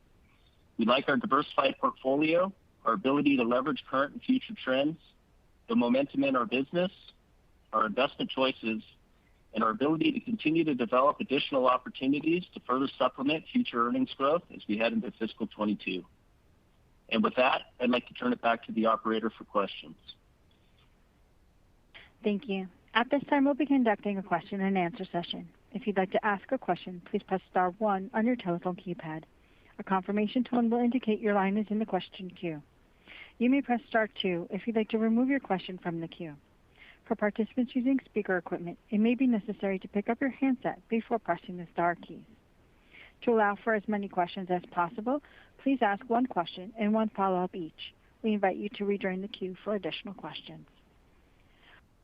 We like our diversified portfolio, our ability to leverage current and future trends, the momentum in our business, our investment choices, and our ability to continue to develop additional opportunities to further supplement future earnings growth as we head into fiscal 22. And with that, I'd like to turn it back to the operator for questions. Thank you. At this time, we'll be conducting a question and answer session. If you'd like to ask a question, please press star 1 on your telephone keypad. A confirmation tone will indicate your line is in the question queue. You may press star 2 if you'd like to remove your question from the queue. For participants using speaker equipment, it may be necessary to pick up your handset before pressing the star keys. To allow for as many questions as possible, please ask one question and one follow-up each. We invite you to rejoin the queue for additional questions.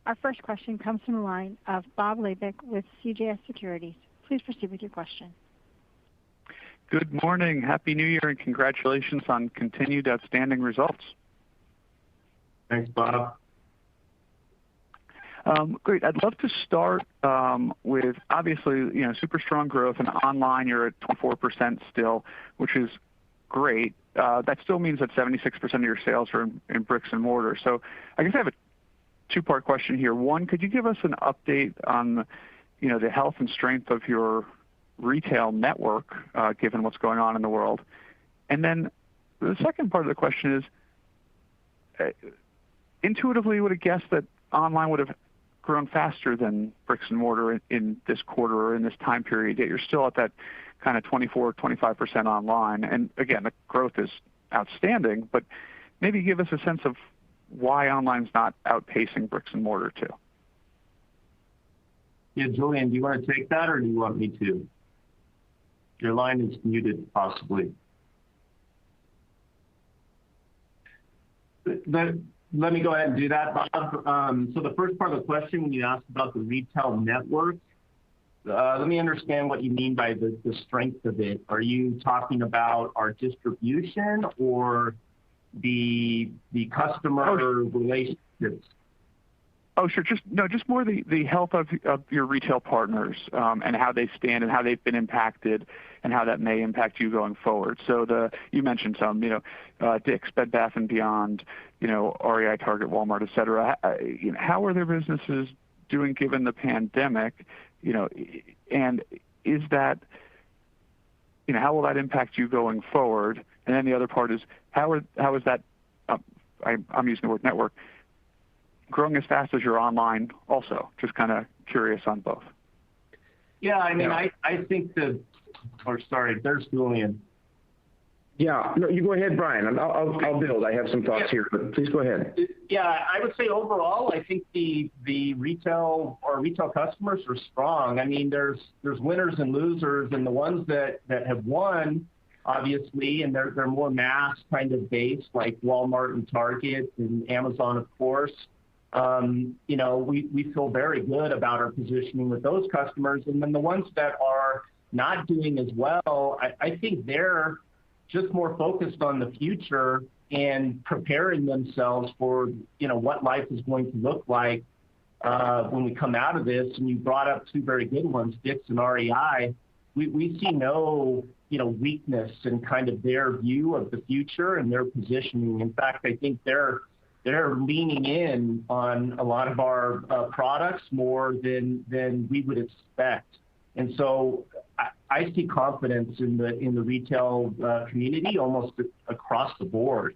Our first question comes from the line of Bob Labick with CJS Securities. Please proceed with your question. Good morning. Happy New Year and congratulations on continued outstanding results. Thanks, Bob. Great. I'd love to start with obviously, super strong growth, and online you're at 24% still, which is great. That still means that 76% of your sales are in bricks and mortar. So I guess I have a two-part question here. One, could you give us an update on, the health and strength of your retail network, given what's going on in the world? And then the second part of the question is, intuitively would have guessed that online would have grown faster than bricks and mortar in this quarter or in this time period, yet you're still at that kind of 24-25% online. And again, the growth is outstanding, but maybe give us a sense of why online's not outpacing bricks and mortar too. Yeah, Julian, do you want to take that or do you want me to? Your line is muted, possibly. Let me go ahead and do that, Bob. So the first part of the question, when you asked about the retail network, let me understand what you mean by the strength of it. Are you talking about our distribution or the customer relationships? Oh, sure. Just more the health of your retail partners and how they stand and how they've been impacted and how that may impact you going forward. So you mentioned some, Dick's, Bed Bath & Beyond, REI, Target, Walmart, et cetera. How are their businesses doing given the pandemic? And is that, how will that impact you going forward? And then the other part is how is that, I'm using the word network, growing as fast as your online also? Just kind of curious on both. Yeah, I think there's Julian. Yeah, no, you go ahead, Brian. I'll build. I have some thoughts here, but please go ahead. Yeah, I would say overall, I think the retail customers are strong. There's winners and losers, and the ones that have won, obviously, and they're more mass kind of based, like Walmart and Target and Amazon, of course. We feel very good about our positioning with those customers. And then the ones that are not doing as well, I think they're just more focused on the future and preparing themselves for, what life is going to look like when we come out of this. And you brought up two very good ones, Dick's and REI. We see no, weakness in kind of their view of the future and their positioning. In fact, I think they're leaning in on a lot of our products more than we would expect. And so I see confidence in the retail community almost across the board.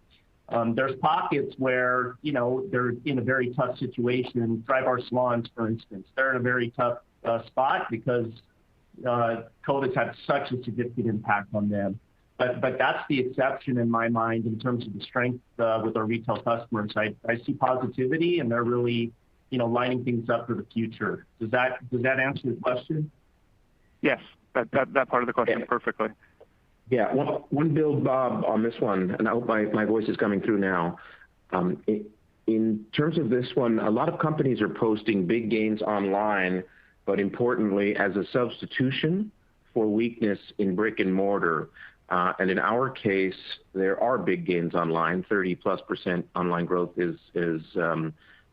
There's pockets where, they're in a very tough situation. Dry-bar salons, for instance, they're in a very tough spot because COVID's had such a significant impact on them. But that's the exception in my mind in terms of the strength with our retail customers. I see positivity, and they're really, lining things up for the future. Does that answer your question? Yes, that part of the question perfectly. Yeah, one build, Bob, on this one, and I hope my voice is coming through now. In terms of this one, a lot of companies are posting big gains online, but importantly, as a substitution for weakness in brick and mortar. And in our case, there are big gains online. 30+% online growth is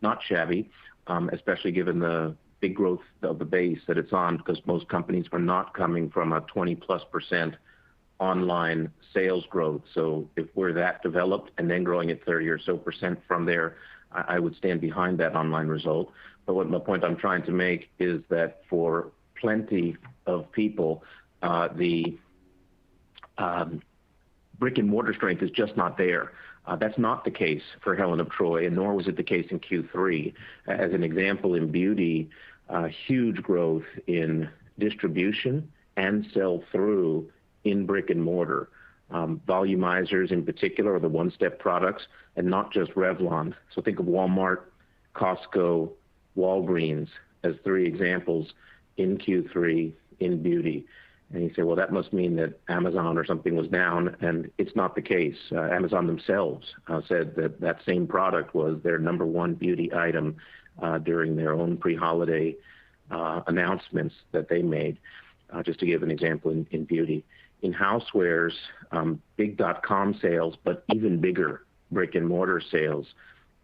not shabby, especially given the big growth of the base that it's on, because most companies were not coming from a 20+% online sales growth. So if we're that developed and then growing at 30 or so percent from there, I would stand behind that online result. But what the point I'm trying to make is that for plenty of people, the brick and mortar strength is just not there. That's not the case for Helen of Troy, and nor was it the case in Q3. As an example, in beauty, huge growth in distribution and sell-through in brick and mortar. Volumizers in particular are the one-step products, and not just Revlon. So think of Walmart, Costco, Walgreens as three examples in Q3 in beauty. And you say, well, that must mean that Amazon or something was down, and it's not the case. Amazon themselves said that same product was their number one beauty item during their own pre-holiday announcements that they made, just to give an example in beauty. In housewares, big .com sales, but even bigger brick and mortar sales.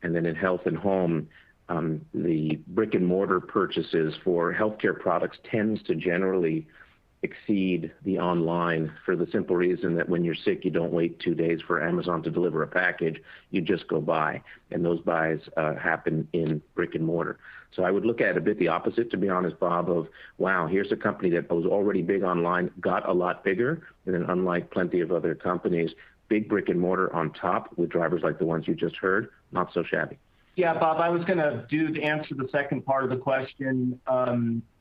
And then in health and home, the brick and mortar purchases for healthcare products tends to generally exceed the online, for the simple reason that when you're sick, you don't wait 2 days for Amazon to deliver a package. You just go buy, and those buys happen in brick and mortar. So I would look at it a bit the opposite, to be honest, Bob, of, wow, here's a company that was already big online, got a lot bigger, and then unlike plenty of other companies, big brick and mortar on top with drivers like the ones you just heard, not so shabby. Yeah, Bob, I was going to answer the second part of the question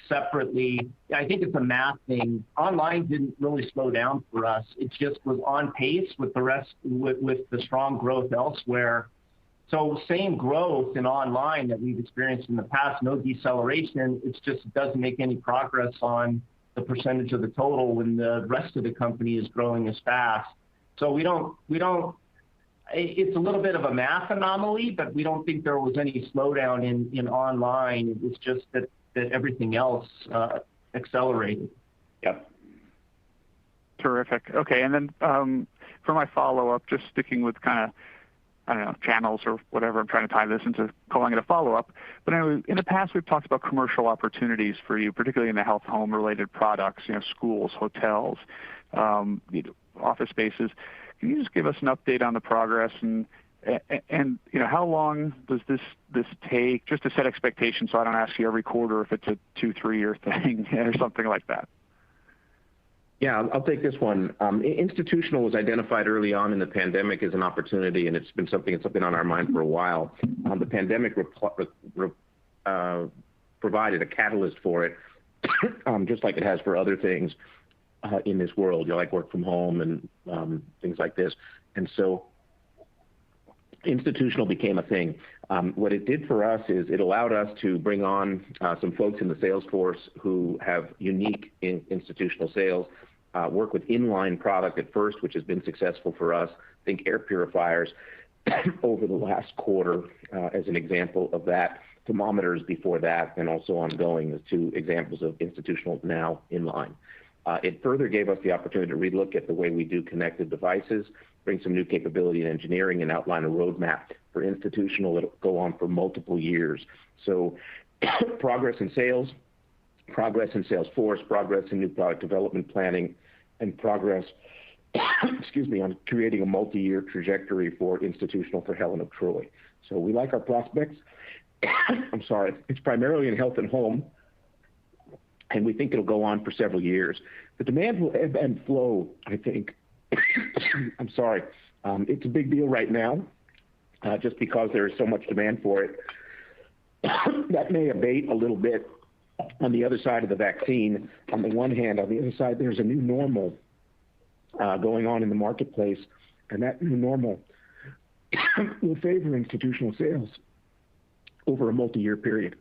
separately. I think it's a math thing. Online didn't really slow down for us. It just was on pace with the rest, with the strong growth elsewhere. So same growth in online that we've experienced in the past, no deceleration. It's just, it doesn't make any progress on the percentage of the total when the rest of the company is growing as fast. So we don't. It's a little bit of a math anomaly, but we don't think there was any slowdown in online. It was just that everything else accelerated. Yep. Terrific. Okay, and then for my follow-up, just sticking with kind of, I don't know, channels or whatever, I'm trying to tie this into calling it a follow-up. But anyway, in the past, we've talked about commercial opportunities for you, particularly in the health home-related products, schools, hotels, office spaces. Can you just give us an update on the progress and how long does this take, just to set expectations so I don't ask you every quarter if it's a 2-3 year thing or something like that? Yeah, I'll take this one. Institutional was identified early on in the pandemic as an opportunity, and it's been something that's been on our mind for a while. The pandemic provided a catalyst for it, just like it has for other things in this world, like work from home and things like this. And so institutional became a thing. What it did for us is it allowed us to bring on some folks in the sales force who have unique institutional sales, work with inline product at first, which has been successful for us. Think air purifiers over the last quarter as an example of that. Thermometers before that, and also ongoing as 2 examples of institutional now inline. It further gave us the opportunity to relook at the way we do connected devices, bring some new capability in engineering, and outline a roadmap for institutional that'll go on for multiple years. So progress in sales, progress in sales force, progress in new product development planning, and progress on creating a multi-year trajectory for institutional for Helen of Troy. So we like our prospects. I'm sorry. It's primarily in health and home, and we think it'll go on for several years. The demand will ebb and flow, I think. I'm sorry. It's a big deal right now, just because there is so much demand for it. That may abate a little bit on the other side of the vaccine. On the one hand, on the other side, there's a new normal going on in the marketplace, and that new normal will favor institutional sales over a multi-year period.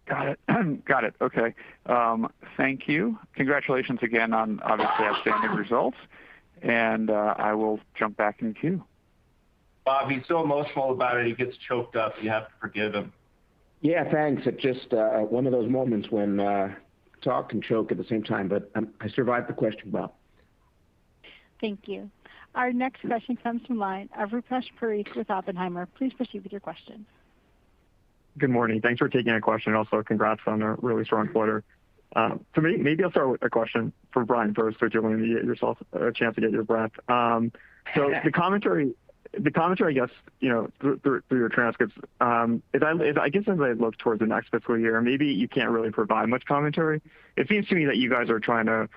Got it. Got it. Okay. Thank you. Congratulations again on obviously outstanding results. And I will jump back in queue. Bob, he's so emotional about it, he gets choked up. You have to forgive him. Yeah, thanks. It's just one of those moments when talk and choke at the same time, but I survived the question, Bob. Thank you. Our next question comes from line of Rupesh Parikh with Oppenheimer. Please proceed with your question. Good morning. Thanks for taking a question. Also, congrats on a really strong quarter. So maybe I'll start with a question for Brian first, so you're going to get yourself a chance to get your breath. So the commentary, I guess, through your transcripts, I guess as I look towards the next fiscal year, maybe you can't really provide much commentary. It seems to me that you guys are trying to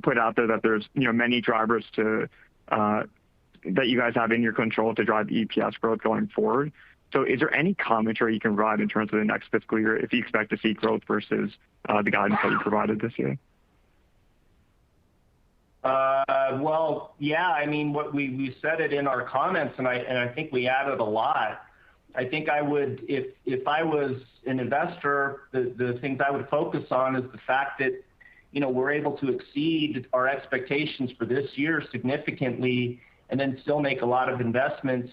put out there that there's many drivers that you guys have in your control to drive EPS growth going forward. So is there any commentary you can provide in terms of the next fiscal year if you expect to see growth versus the guidance that you provided this year? Well, yeah, I mean, what we said it in our comments, and I think we added a lot. I think I would, if I was an investor, the things I would focus on is the fact that, we're able to exceed our expectations for this year significantly, and then still make a lot of investments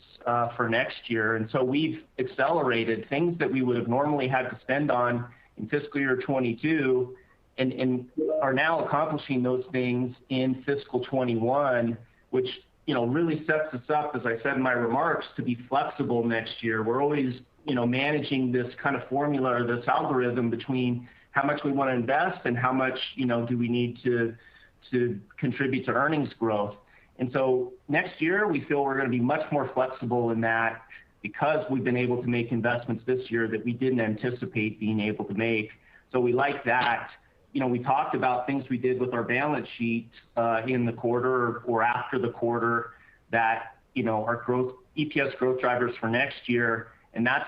for next year. And so we've accelerated things that we would have normally had to spend on in fiscal year 22 and are now accomplishing those things in fiscal 21, which, really sets us up, as I said in my remarks, to be flexible next year. We're always, managing this kind of formula or this algorithm between how much we want to invest and how much, do we need to contribute to earnings growth. And so next year, we feel we're going to be much more flexible in that because we've been able to make investments this year that we didn't anticipate being able to make. So we like that. We talked about things we did with our balance sheet in the quarter or after the quarter that, our EPS growth drivers for next year, and that's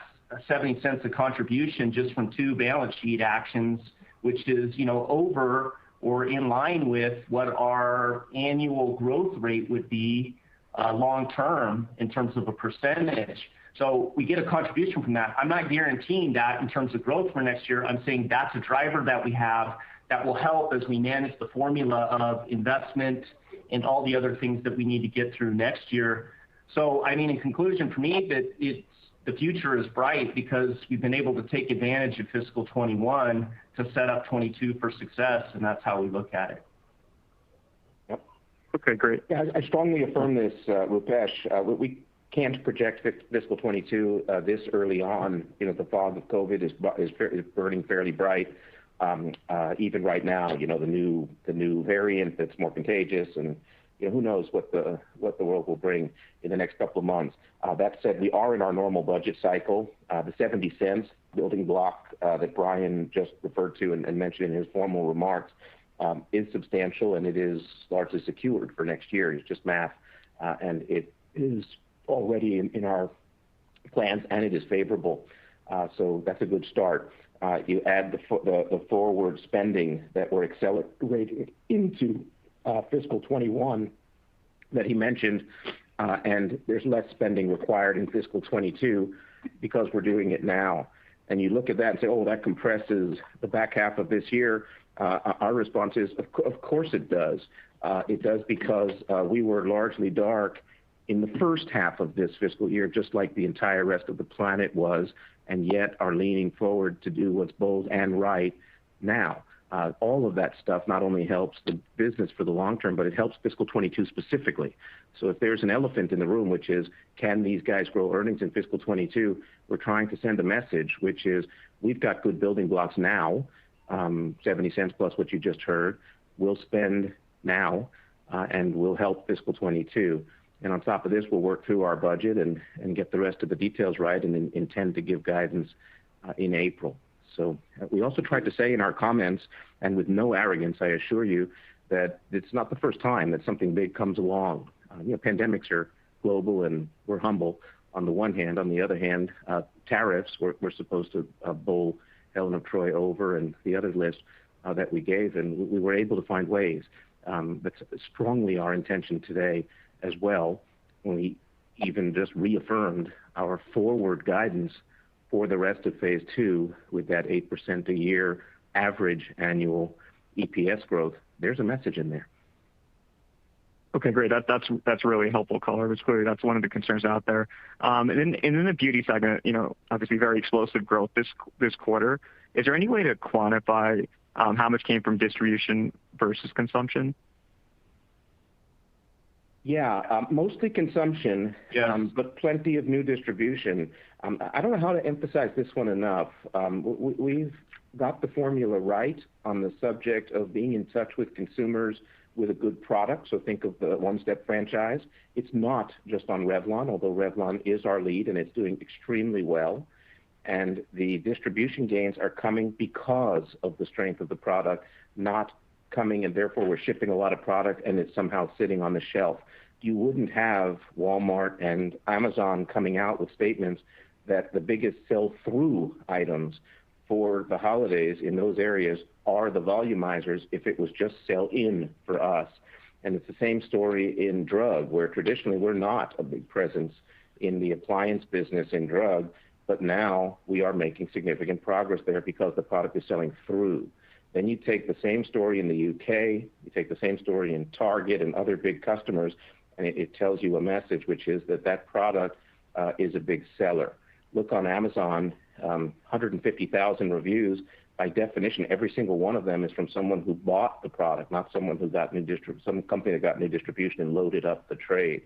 70 cents a contribution just from 2 balance sheet actions, which is, over or in line with what our annual growth rate would be long term in terms of a percentage. So we get a contribution from that. I'm not guaranteeing that in terms of growth for next year. I'm saying that's a driver that we have that will help as we manage the formula of investment and all the other things that we need to get through next year. So, I mean, in conclusion, for me, that it's, the future is bright because we've been able to take advantage of fiscal 21 to set up 22 for success, and that's how we look at it. Yep. Okay, great. Yeah, I strongly affirm this, Rupesh. We can't project fiscal 22 this early on. The fog of COVID is burning fairly bright. Even right now, the new variant that's more contagious, and who knows what the world will bring in the next couple of months. That said, we are in our normal budget cycle. The 70 cents building block that Brian just referred to and mentioned in his formal remarks is substantial, and it is largely secured for next year. It's just math, and it is already in our plans, and it is favorable. So that's a good start. You add the forward spending that we're accelerating into fiscal 21 that he mentioned, and there's less spending required in fiscal 22 because we're doing it now. And you look at that and say, oh, that compresses the back half of this year. Our response is, of course it does. It does because we were largely dark in the first half of this fiscal year, just like the entire rest of the planet was, and yet are leaning forward to do what's bold and right now. All of that stuff not only helps the business for the long term, but it helps fiscal 22 specifically. So if there's an elephant in the room, which is, can these guys grow earnings in fiscal 22? We're trying to send a message, which is, we've got good building blocks now, 70 cents plus what you just heard. We'll spend now, and we'll help fiscal 22. And on top of this, we'll work through our budget and get the rest of the details right, and intend to give guidance in April. So we also tried to say in our comments, and with no arrogance, I assure you, that it's not the first time that something big comes along. Pandemics are global, and we're humble on the one hand. On the other hand, tariffs were supposed to bowl Helen of Troy over, and the other list that we gave, and we were able to find ways. That's strongly our intention today as well, when we even just reaffirmed our forward guidance for the rest of phase 2 with that 8% a year average annual EPS growth. There's a message in there. Okay, great. That's really helpful color. It's clearly that's one of the concerns out there. And in the beauty segment, obviously very explosive growth this quarter. Is there any way to quantify how much came from distribution versus consumption? Yeah, mostly consumption, Yes. but plenty of new distribution. I don't know how to emphasize this one enough. We've got the formula right on the subject of being in touch with consumers with a good product. So think of the one-step franchise. It's not just on Revlon, although Revlon is our lead and it's doing extremely well. And the distribution gains are coming because of the strength of the product, not coming and therefore we're shipping a lot of product and it's somehow sitting on the shelf. You wouldn't have Walmart and Amazon coming out with statements that the biggest sell-through items for the holidays in those areas are the volumizers if it was just sell-in for us. And it's the same story in drug, where traditionally we're not a big presence in the appliance business in drug, but now we are making significant progress there because the product is selling through. Then you take the same story in the UK, you take the same story in Target and other big customers, and it tells you a message, which is that product is a big seller. Look on Amazon, 150,000 reviews. By definition, every single one of them is from someone who bought the product, not someone who got some company that got new distribution and loaded up the trade.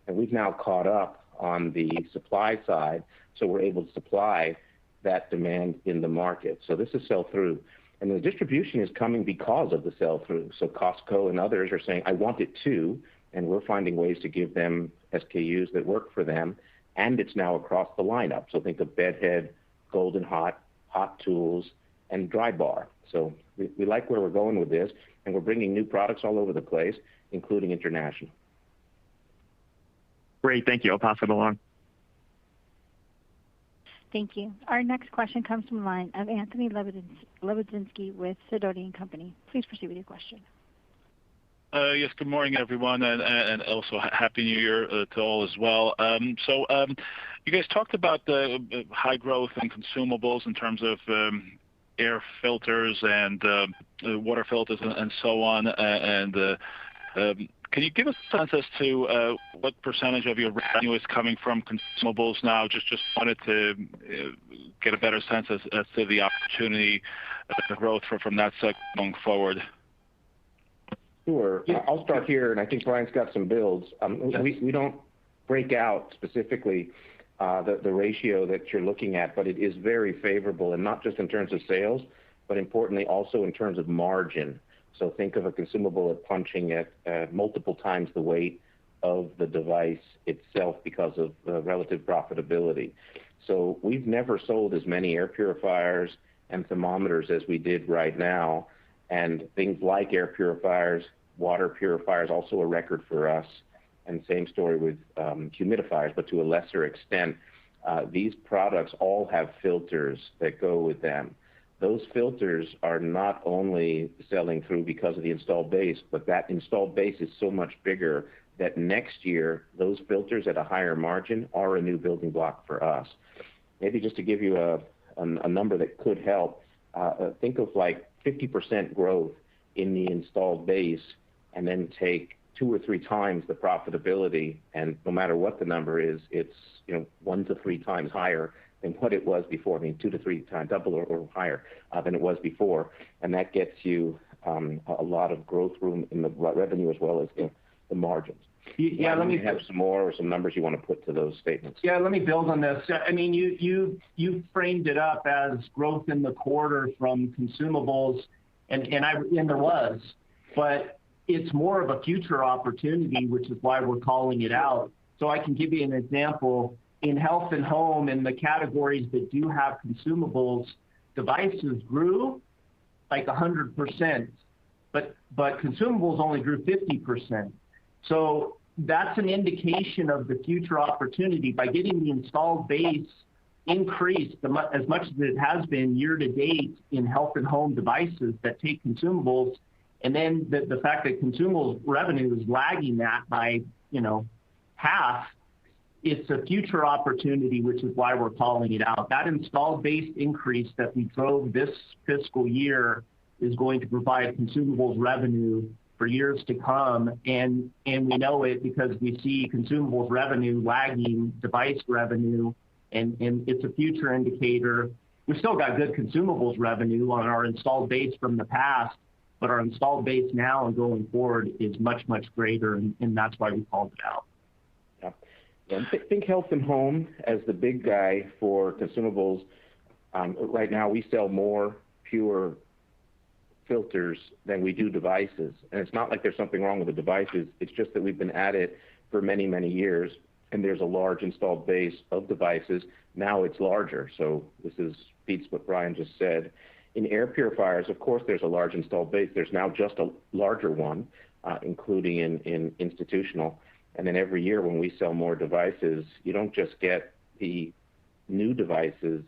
And we've now caught up on the supply side, so we're able to supply that demand in the market. So this is sell-through. And the distribution is coming because of the sell-through. So Costco and others are saying, I want it too, and we're finding ways to give them SKUs that work for them, and it's now across the lineup. So think of Bedhead, Golden Hot, Hot Tools, and Dry Bar. So we like where we're going with this, and we're bringing new products all over the place, including international. Great, thank you. I'll pass it along. Thank you. Our next question comes from the line of Anthony Lebiedzinski with Sidoti & Company. Please proceed with your question. Yes, good morning, everyone, and also Happy New Year to all as well. So you guys talked about the high growth in consumables in terms of air filters and water filters and so on. And Can you give us a sense as to what percentage of your revenue is coming from consumables now? Just wanted to get a better sense as to the opportunity, the growth from that segment going forward. Sure. I'll start here, and I think Brian's got some builds. We don't break out specifically the ratio that you're looking at, but it is very favorable, and not just in terms of sales, but importantly also in terms of margin. So think of a consumable at punching at multiple times the weight of the device itself because of the relative profitability. So we've never sold as many air purifiers and thermometers as we did right now, and things like air purifiers, water purifiers, also a record for us, and same story with humidifiers, but to a lesser extent. These products all have filters that go with them. Those filters are not only selling through because of the installed base, but that installed base is so much bigger that next year, those filters at a higher margin are a new building block for us. Maybe just to give you a number that could help, think of like 50% growth in the installed base and then take 2 or 3 times the profitability, and no matter what the number is, it's 1 to 3 times higher than what it was before. I mean, 2 to 3 times, double or higher than it was before, and that gets you a lot of growth room in the revenue as well as the margins. Yeah, let me have some more or some numbers you want to put to those statements. Yeah, let me build on this. I mean, you framed it up as growth in the quarter from consumables, and there was, but it's more of a future opportunity, which is why we're calling it out. So I can give you an example. In health and home, in the categories that do have consumables, devices grew like 100%, but consumables only grew 50%. So that's an indication of the future opportunity. By getting the installed base increased as much as it has been year to date in health and home devices that take consumables, and then the fact that consumables revenue is lagging that by half, it's a future opportunity, which is why we're calling it out. That installed base increase that we drove this fiscal year is going to provide consumables revenue for years to come, and we know it because we see consumables revenue lagging device revenue, and it's a future indicator. We've still got good consumables revenue on our installed base from the past, but our installed base now and going forward is much, much greater, and that's why we called it out. Yeah. Think health and home as the big guy for consumables. Right now, we sell more pure filters than we do devices. And it's not like there's something wrong with the devices. It's just that we've been at it for many, many years, and there's a large installed base of devices. Now it's larger. So this beats what Brian just said. In air purifiers, of course, there's a large installed base. There's now just a larger one, including in institutional. And then every year when we sell more devices, you don't just get the new devices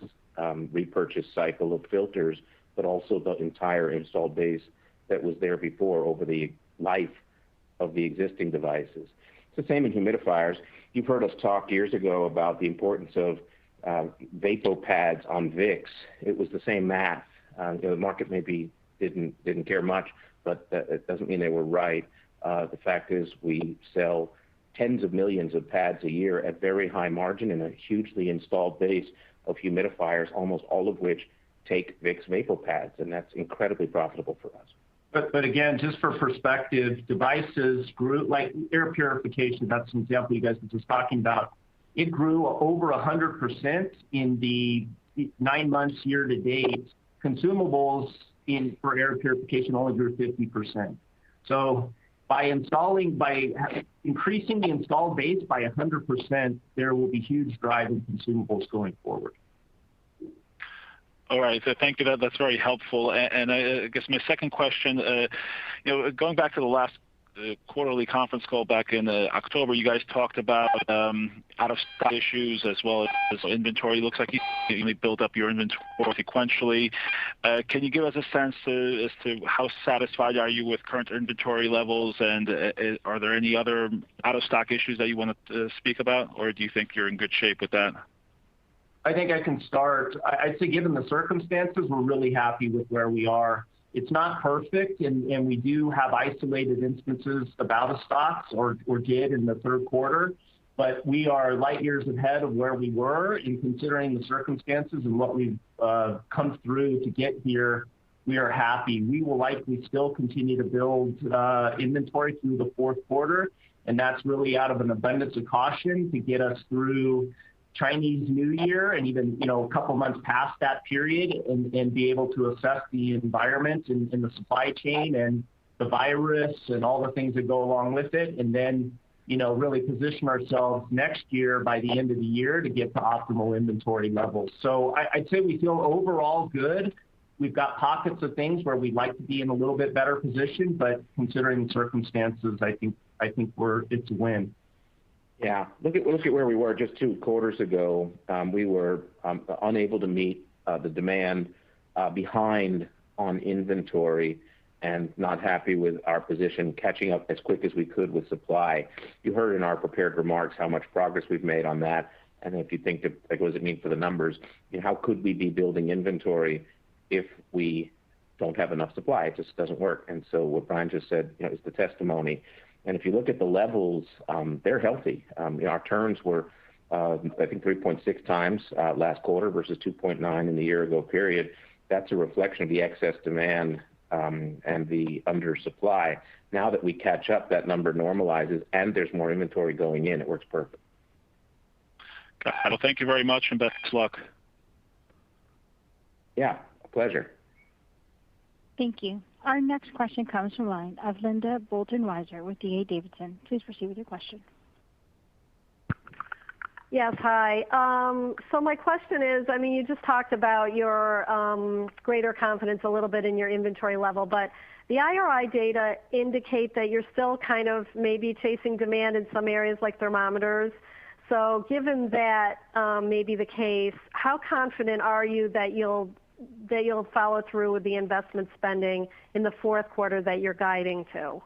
repurchase cycle of filters, but also the entire installed base that was there before over the life of the existing devices. It's the same in humidifiers. You've heard us talk years ago about the importance of vapo pads on Vicks. It was the same math. The market maybe didn't care much, but it doesn't mean they were right. The fact is we sell tens of millions of pads a year at very high margin and a hugely installed base of humidifiers, almost all of which take Vicks Vapor Pads, and that's incredibly profitable for us. But again, just for perspective, devices grew, like air purification, that's an example you guys were just talking about. It grew over 100% in the 9 months year to date. Consumables for air purification only grew 50%. So by increasing the installed base by 100%, there will be huge drive in consumables going forward. All right, so thank you. That's very helpful. And I guess my second question, going back to the last quarterly conference call back in October, you guys talked about out-of-stock issues as well as inventory. Looks like you built up your inventory sequentially. Can you give us a sense as to how satisfied are you with current inventory levels, and are there any other out-of-stock issues that you want to speak about, or do you think you're in good shape with that? I think I can start. I'd say given the circumstances, we're really happy with where we are. It's not perfect, and we do have isolated instances of out of stocks, or did in the third quarter, but we are light years ahead of where we were. In considering the circumstances and what we've come through to get here, we are happy. We will likely still continue to build inventory through the fourth quarter, and that's really out of an abundance of caution to get us through Chinese New Year and even a couple months past that period, and be able to assess the environment in the supply chain and the virus and all the things that go along with it, and then really position ourselves next year by the end of the year to get to optimal inventory levels. So I'd say we feel overall good. We've got pockets of things where we'd like to be in a little bit better position, but considering the circumstances, I think it's a win. Yeah, look at where we were just 2 quarters ago. We were unable to meet the demand, behind on inventory, and not happy with our position, catching up as quick as we could with supply. You heard in our prepared remarks how much progress we've made on that. And if you think what does it mean for the numbers, how could we be building inventory if we don't have enough supply? It just doesn't work. And so what Brian just said, is the testimony. And if you look at the levels, they're healthy. Our turns were, I think, 3.6 times last quarter versus 2.9 in the year ago period. That's a reflection of the excess demand and the undersupply. Now that we catch up, that number normalizes, and there's more inventory going in. It works perfect. Well, thank you very much, and best of luck. Yeah, a pleasure. Thank you. Our next question comes from the line of Linda Bolton-Weiser with D.A. Davidson. Please proceed with your question. Yes, hi. So my question is, you just talked about your greater confidence a little bit in your inventory level, but the IRI data indicate that you're still kind of maybe chasing demand in some areas like thermometers. So given that may be the case, how confident are you that you'll follow through with the investment spending in the fourth quarter that you're guiding to?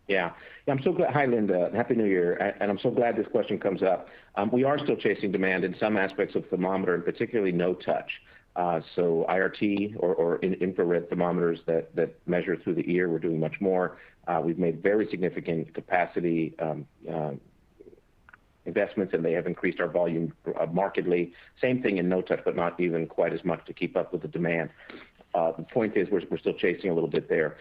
Yeah, I'm so glad. Hi, Linda. Happy New Year. And I'm so glad this question comes up. We are still chasing demand in some aspects of thermometer, and particularly no touch. So IRT or infrared thermometers that measure through the ear, we're doing much more. We've made very significant capacity investments, and they have increased our volume markedly. Same thing in no touch, but not even quite as much to keep up with the demand. The point is we're still chasing a little bit there.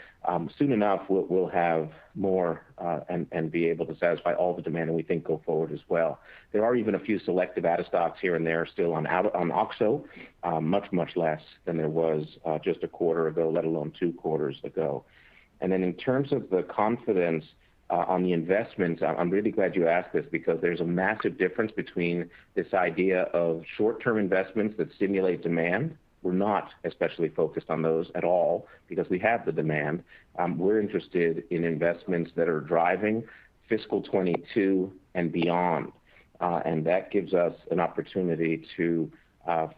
Soon enough, we'll have more and be able to satisfy all the demand, and we think go forward as well. There are even a few selective out of stocks here and there still on OXO, much less than there was just a quarter ago, let alone 2 quarters ago. And then in terms of the confidence on the investments, I'm really glad you asked this, because there's a massive difference between this idea of short-term investments that stimulate demand. We're not especially focused on those at all because we have the demand. We're interested in investments that are driving fiscal 22 and beyond. And that gives us an opportunity to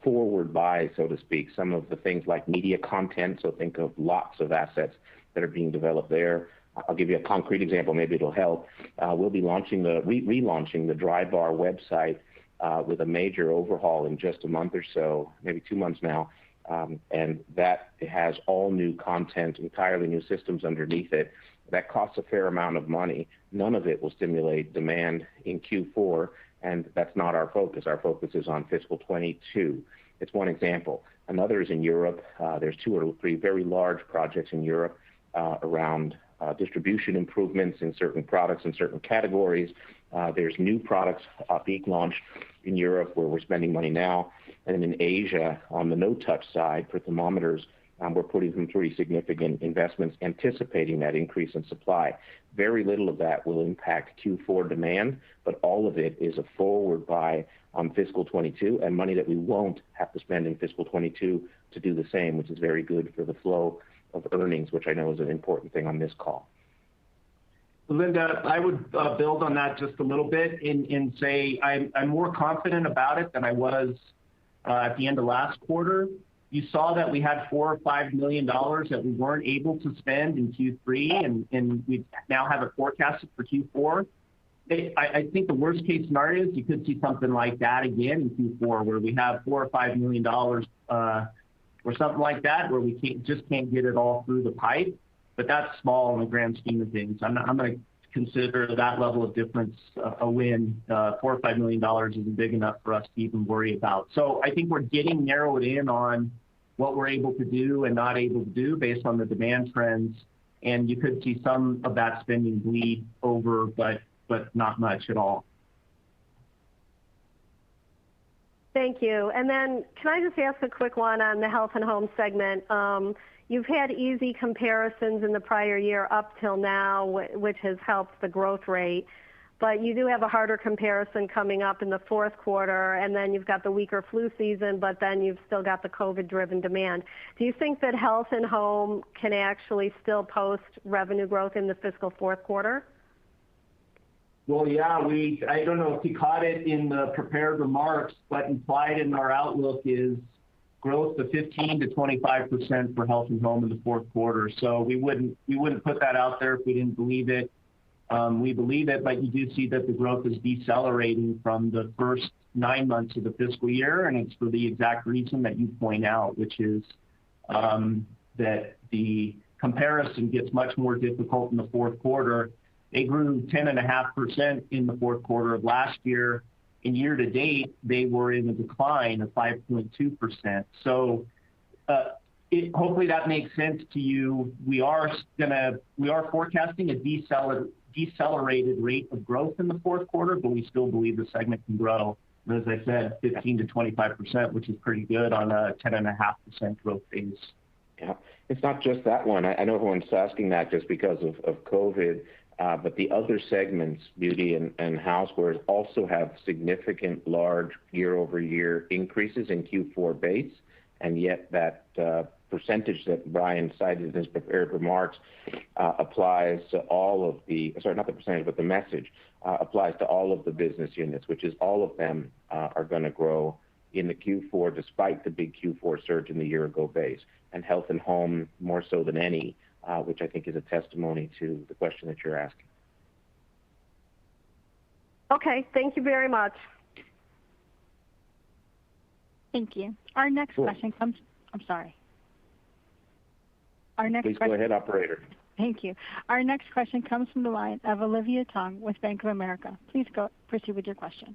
forward buy, so to speak, some of the things like media content. So think of lots of assets that are being developed there. I'll give you a concrete example, maybe it'll help. We'll be relaunching the Dry Bar website with a major overhaul in just a month or so, maybe 2 months now. And that has all new content, entirely new systems underneath it. That costs a fair amount of money. None of it will stimulate demand in Q4, and that's not our focus. Our focus is on fiscal 22. It's one example. Another is in Europe. There's 2 or 3 very large projects in Europe around distribution improvements in certain products in certain categories. There's new products being launched in Europe where we're spending money now. And in Asia, on the no-touch side for thermometers, we're putting some pretty significant investments anticipating that increase in supply. Very little of that will impact Q4 demand, but all of it is a forward buy on fiscal 22 and money that we won't have to spend in fiscal 22 to do the same, which is very good for the flow of earnings, which I know is an important thing on this call. Linda, I would build on that just a little bit and say I'm more confident about it than I was at the end of last quarter. You saw that we had $4 or $5 million that we weren't able to spend in Q3, and we now have it forecasted for Q4. I think the worst case scenario is you could see something like that again in Q4, where we have $4 or $5 million or something like that, where we can't get it all through the pipe. But that's small in the grand scheme of things. I'm going to consider that level of difference a win. $4 or $5 million isn't big enough for us to even worry about. So I think we're getting narrowed in on what we're able to do and not able to do based on the demand trends. And you could see some of that spending bleed over, but not much at all. Thank you. And then can I just ask a quick one on the Health and Home segment? You've had easy comparisons in the prior year up till now, which has helped the growth rate. But you do have a harder comparison coming up in the fourth quarter, and then you've got the weaker flu season, but then you've still got the COVID-driven demand. Do you think that Health and Home can actually still post revenue growth in the fiscal fourth quarter? Well, yeah, I don't know if you caught it in the prepared remarks, but implied in our outlook is growth of 15 to 25% for Health and Home in the fourth quarter. So we wouldn't put that out there if we didn't believe it. We believe it, but you do see that the growth is decelerating from the first 9 months of the fiscal year, and it's for the exact reason that you point out, which is that the comparison gets much more difficult in the fourth quarter. They grew 10.5% in the fourth quarter of last year. In year to date, they were in a decline of 5.2%. So hopefully that makes sense to you. We are forecasting a decelerated rate of growth in the fourth quarter, but we still believe the segment can grow. And as I said, 15 to 25%, which is pretty good on a 10.5% growth base. Yeah, it's not just that one. I know everyone's asking that just because of COVID. But the other segments, beauty and housewares, also have significant large year-over-year increases in Q4 base, and yet that percentage that Brian cited in his prepared remarks applies to all of the, sorry, not the percentage, but the message applies to all of the business units, which is all of them are going to grow in the Q4 despite the big Q4 surge in the year-ago base, and Health and Home more so than any, which I think is a testimony to the question that you're asking. Okay, thank you very much. Thank you. Our next question comes, I'm sorry. Please go ahead, operator. Thank you. Our next question comes from the line of Olivia Tong with Bank of America. Please proceed with your question.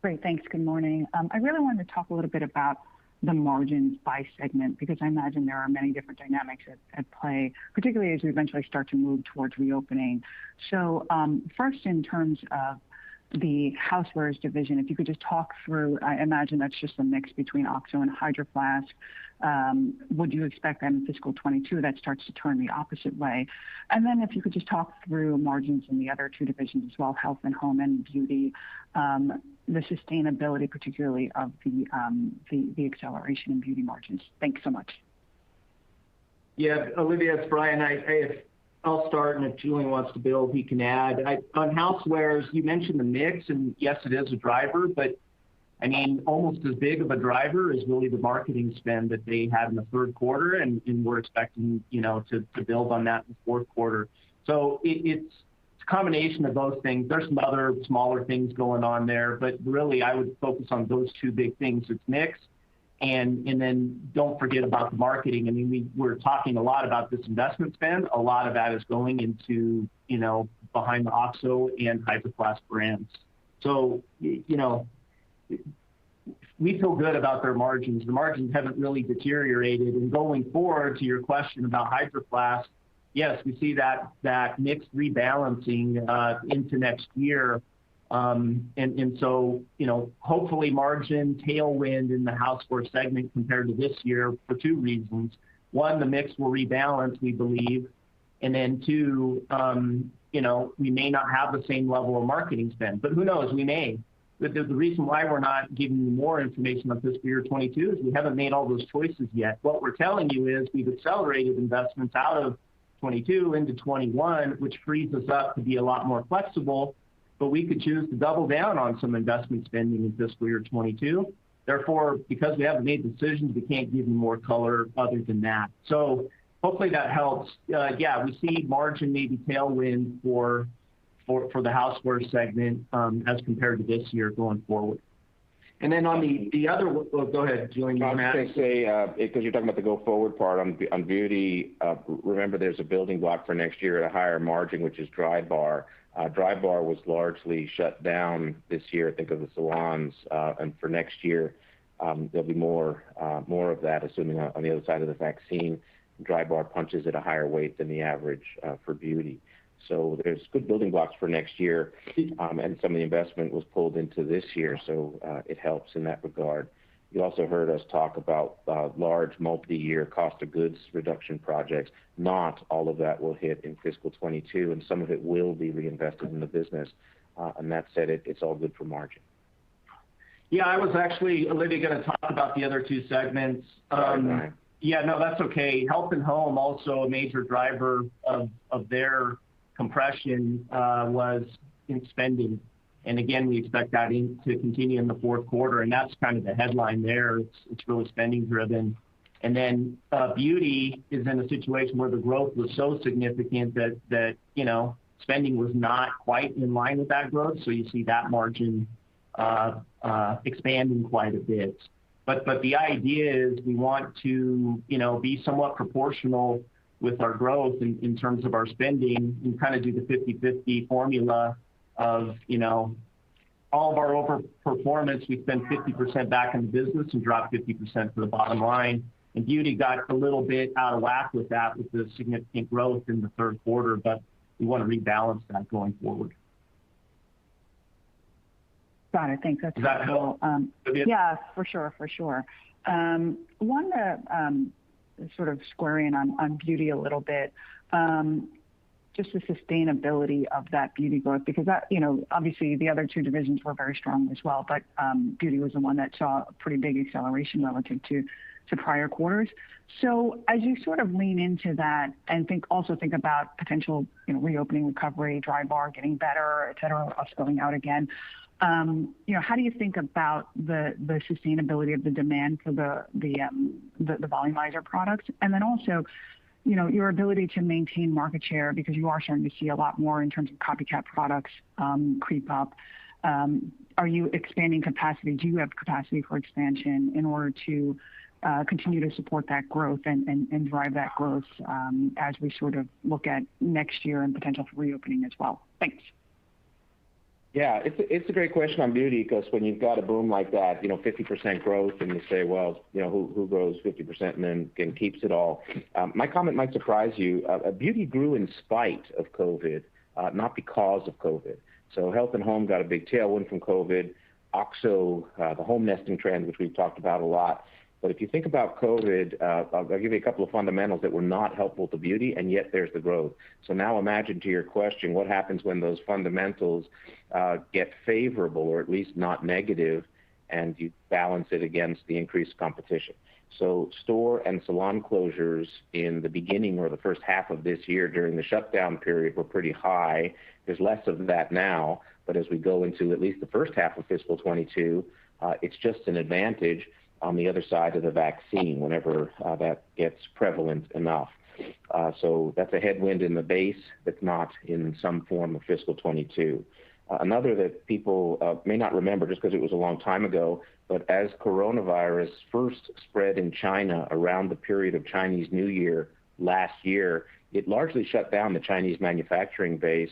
Great, thanks. Good morning. I really wanted to talk a little bit about the margins by segment, because I imagine there are many different dynamics at play, particularly as we eventually start to move towards reopening. So first, in terms of the housewares division, if you could just talk through, I imagine that's just a mix between OXO and Hydro Flask. Would you expect that in fiscal 22 that starts to turn the opposite way? And then if you could just talk through margins in the other two divisions as well, Health and Home and Beauty, the sustainability particularly of the acceleration in beauty margins. Thanks so much. Yeah, Olivia, it's Brian. I'll start, and if Julian wants to build, he can add. On housewares, you mentioned the mix, and yes, it is a driver, but I mean, almost as big of a driver is really the marketing spend that they had in the third quarter, and we're expecting, to build on that in the fourth quarter. So it's a combination of those things. There's some other smaller things going on there, but really I would focus on those two big things. It's mix, and then don't forget about the marketing. I mean, we're talking a lot about this investment spend. A lot of that is going into, behind the OXO and Hydro Flask brands. So, we feel good about their margins. The margins haven't really deteriorated. And going forward to your question about Hydro Flask, yes, we see that mixed rebalancing into next year. And so, hopefully margin tailwind in the housewares segment compared to this year for two reasons. One, the mix will rebalance, we believe. And then two, we may not have the same level of marketing spend, but who knows, we may. But the reason why we're not giving you more information on fiscal year 22 is we haven't made all those choices yet. What we're telling you is we've accelerated investments out of 22 into 21, which frees us up to be a lot more flexible, but we could choose to double down on some investment spending in fiscal year 22. Therefore, because we haven't made decisions, we can't give you more color other than that. So hopefully that helps. Yeah, we see margin maybe tailwind for the housewares segment as compared to this year going forward. And then on the other, well, go ahead, Julian. I was going to say, because you're talking about the go-forward part on beauty, remember there's a building block for next year at a higher margin, which is Dry Bar. Dry Bar was largely shut down this year, think of the salons, and for next year, there'll be more of that, assuming on the other side of the vaccine, Dry Bar punches at a higher weight than the average for beauty. So there's good building blocks for next year, and some of the investment was pulled into this year, so it helps in that regard. You also heard us talk about large multi-year cost of goods reduction projects. Not all of that will hit in fiscal 22, and some of it will be reinvested in the business. And that said, it's all good for margin. Yeah, I was actually, Olivia, going to talk about the other two segments. Sorry, yeah, no, that's okay. Health and Home, also a major driver of their compression was in spending. And again, we expect that to continue in the fourth quarter, and that's kind of the headline there. It's really spending driven. And then beauty is in a situation where the growth was so significant that spending was not quite in line with that growth. So you see that margin expanding quite a bit. But the idea is we want to be somewhat proportional with our growth in terms of our spending, and kind of do the 50-50 formula of, all of our overperformance, we spend 50% back in the business and drop 50% to the bottom line. And beauty got a little bit out of whack with that, with the significant growth in the third quarter, but we want to rebalance that going forward. Got it. Thanks. That's Does that help? Yeah, for sure. One to sort of square in on beauty a little bit, just the sustainability of that beauty growth, because that, obviously the other two divisions were very strong as well, but beauty was the one that saw a pretty big acceleration relative to prior quarters. So as you sort of lean into that and think about potential, reopening, recovery, Dry Bar getting better, et cetera, us going out again, how do you think about the sustainability of the demand for the volumizer products, and then also, your ability to maintain market share, because you are starting to see a lot more in terms of copycat products creep up. Are you expanding capacity? Do you have capacity for expansion in order to continue to support that growth and drive that growth as we sort of look at next year and potential for reopening as well? Thanks. Yeah, it's a great question on beauty, because when you've got a boom like that, 50% growth, and you say, well, who grows 50% and then keeps it all? My comment might surprise you. Beauty grew in spite of COVID, not because of COVID. So Health and Home got a big tailwind from COVID. OXO, the home nesting trend, which we've talked about a lot. But if you think about COVID, I'll give you a couple of fundamentals that were not helpful to beauty, and yet there's the growth. So now imagine, to your question, what happens when those fundamentals get favorable, or at least not negative, and you balance it against the increased competition. So store and salon closures in the beginning or the first half of this year during the shutdown period were pretty high. There's less of that now, but as we go into at least the first half of fiscal 22, it's just an advantage on the other side of the vaccine whenever that gets prevalent enough. So that's a headwind in the base that's not in some form of fiscal 22. Another that people may not remember just because it was a long time ago, but as coronavirus first spread in China around the period of Chinese New Year last year, it largely shut down the Chinese manufacturing base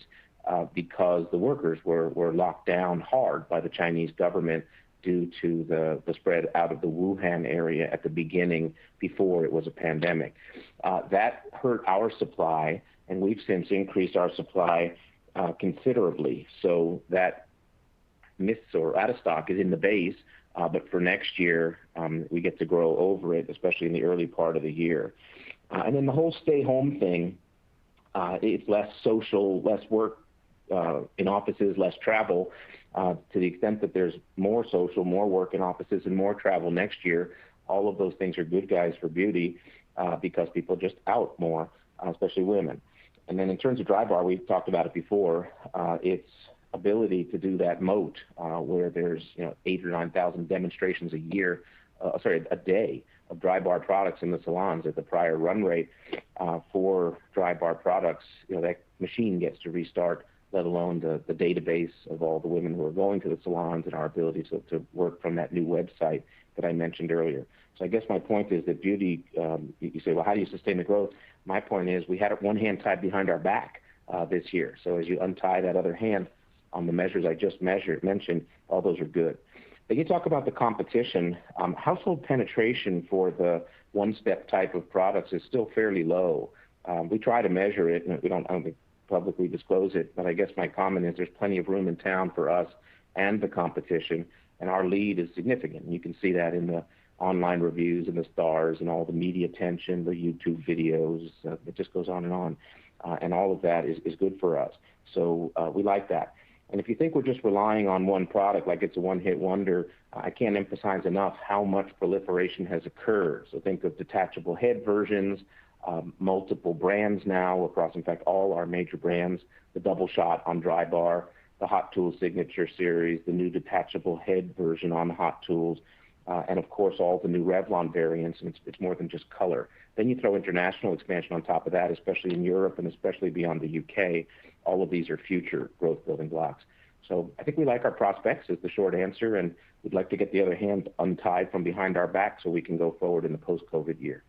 because the workers were locked down hard by the Chinese government due to the spread out of the Wuhan area at the beginning before it was a pandemic. That hurt our supply, and we've since increased our supply considerably. So that miss or out of stock is in the base, but for next year, we get to grow over it, especially in the early part of the year. And then the whole stay home thing, it's less social, less work in offices, less travel. To the extent that there's more social, more work in offices, and more travel next year, all of those things are good guys for beauty because people are just out more, especially women. And then in terms of Dry Bar, we've talked about it before, its ability to do that moat where there's 8,000 or 9,000 demonstrations a day of Dry Bar products in the salons at the prior run rate for Dry Bar products. That machine gets to restart let alone the database of all the women who are going to the salons and our ability to work from that new website that I mentioned earlier. So I guess my point is that beauty, you say, well, how do you sustain the growth? My point is we had one hand tied behind our back this year. So as you untie that other hand on the measures I just mentioned, all those are good. Then you talk about the competition. Household penetration for the one-step type of products is still fairly low. We try to measure it, and I don't think publicly disclose it, but I guess my comment is there's plenty of room in town for us and the competition, and our lead is significant. And you can see that in the online reviews and the stars and all the media attention, the YouTube videos, it just goes on. And all of that is good for us. So we like that. And if you think we're just relying on one product, like it's a one-hit wonder, I can't emphasize enough how much proliferation has occurred. So think of detachable head versions, multiple brands now across, in fact, all our major brands, the double shot on Dry Bar, the Hot Tools Signature Series, the new detachable head version on the Hot Tools, and of course all the new Revlon variants, and it's more than just color. Then you throw international expansion on top of that, especially in Europe and especially beyond the UK. All of these are future growth building blocks. So I think we like our prospects is the short answer, and we'd like to get the other hand untied from behind our back so we can go forward in the post-COVID year.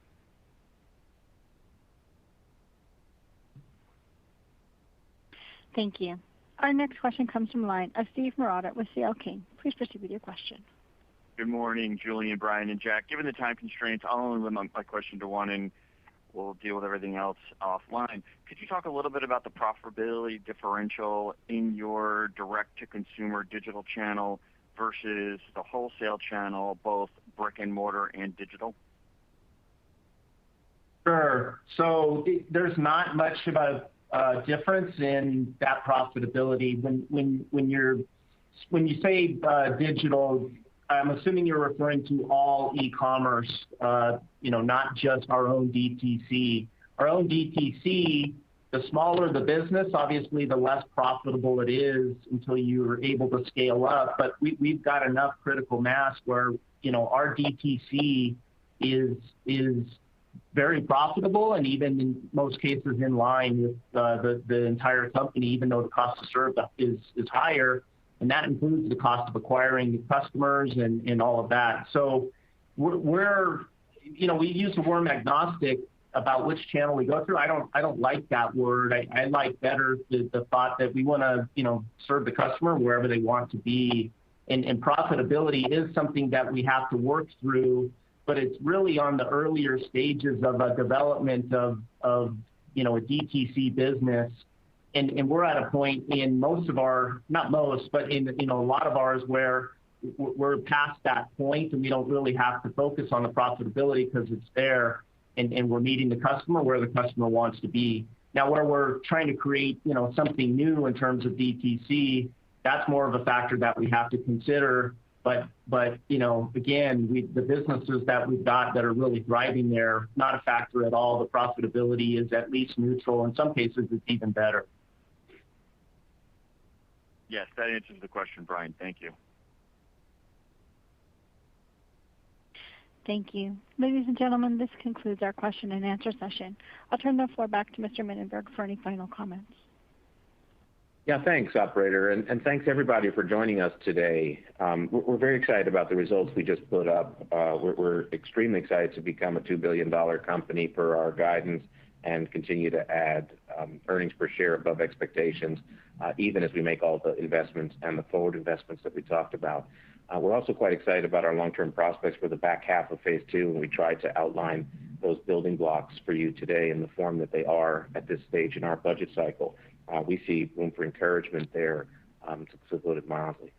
Thank you. Our next question comes from the line of Steve Marotta with CL King. Please proceed with your question. Good morning, Julian, Brian, and Jack. Given the time constraints, I'll only limit my question to one, and we'll deal with everything else offline. Could you talk a little bit about the profitability differential in your direct-to-consumer digital channel versus the wholesale channel, both brick and mortar and digital? Sure. So there's not much of a difference in that profitability. When you say digital, I'm assuming you're referring to all e-commerce, not just our own DTC. Our own DTC, the smaller the business, obviously the less profitable it is until you're able to scale up. But we've got enough critical mass where, our DTC is very profitable, and even in most cases in line with the entire company, even though the cost to serve is higher, and that includes the cost of acquiring the customers and all of that. So we use the word agnostic about which channel we go through. I don't like that word. I like better the thought that we want to serve the customer wherever they want to be, and profitability is something that we have to work through. But it's really on the earlier stages of a development of a DTC business. And we're at a point in most of our, not most, but in a lot of ours where we're past that point and we don't really have to focus on the profitability because it's there, and we're meeting the customer where the customer wants to be. Now, where we're trying to create something new in terms of DTC, that's more of a factor that we have to consider. But again, the businesses that we've got that are really thriving there, not a factor at all. The profitability is at least neutral. In some cases, it's even better. Yes, that answers the question, Brian. Thank you. Thank you. Ladies and gentlemen, this concludes our question and answer session. I'll turn the floor back to Mr. Minnenberg for any final comments. Yeah, thanks, operator, and thanks everybody for joining us today. We're very excited about the results we just put up. We're extremely excited to become a $2 billion company per our guidance and continue to add earnings per share above expectations, even as we make all the investments and the forward investments that we talked about. We're also quite excited about our long-term prospects for the back half of phase 2, and we tried to outline those building blocks for you today in the form that they are at this stage in our budget cycle. We see room for encouragement there, to put it mildly.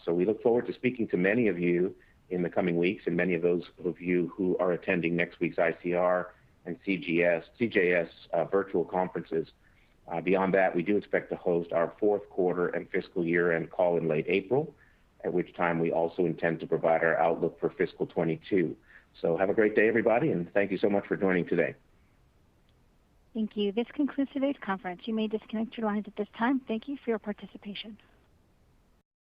So we look forward to speaking to many of you in the coming weeks, and many of those of you who are attending next week's ICR and CJS virtual conferences. Beyond that, we do expect to host our fourth quarter and fiscal year-end call in late April, at which time we also intend to provide our outlook for fiscal 22. So have a great day, everybody, and thank you so much for joining today. Thank you. This concludes today's conference. You may disconnect your lines at this time. Thank you for your participation.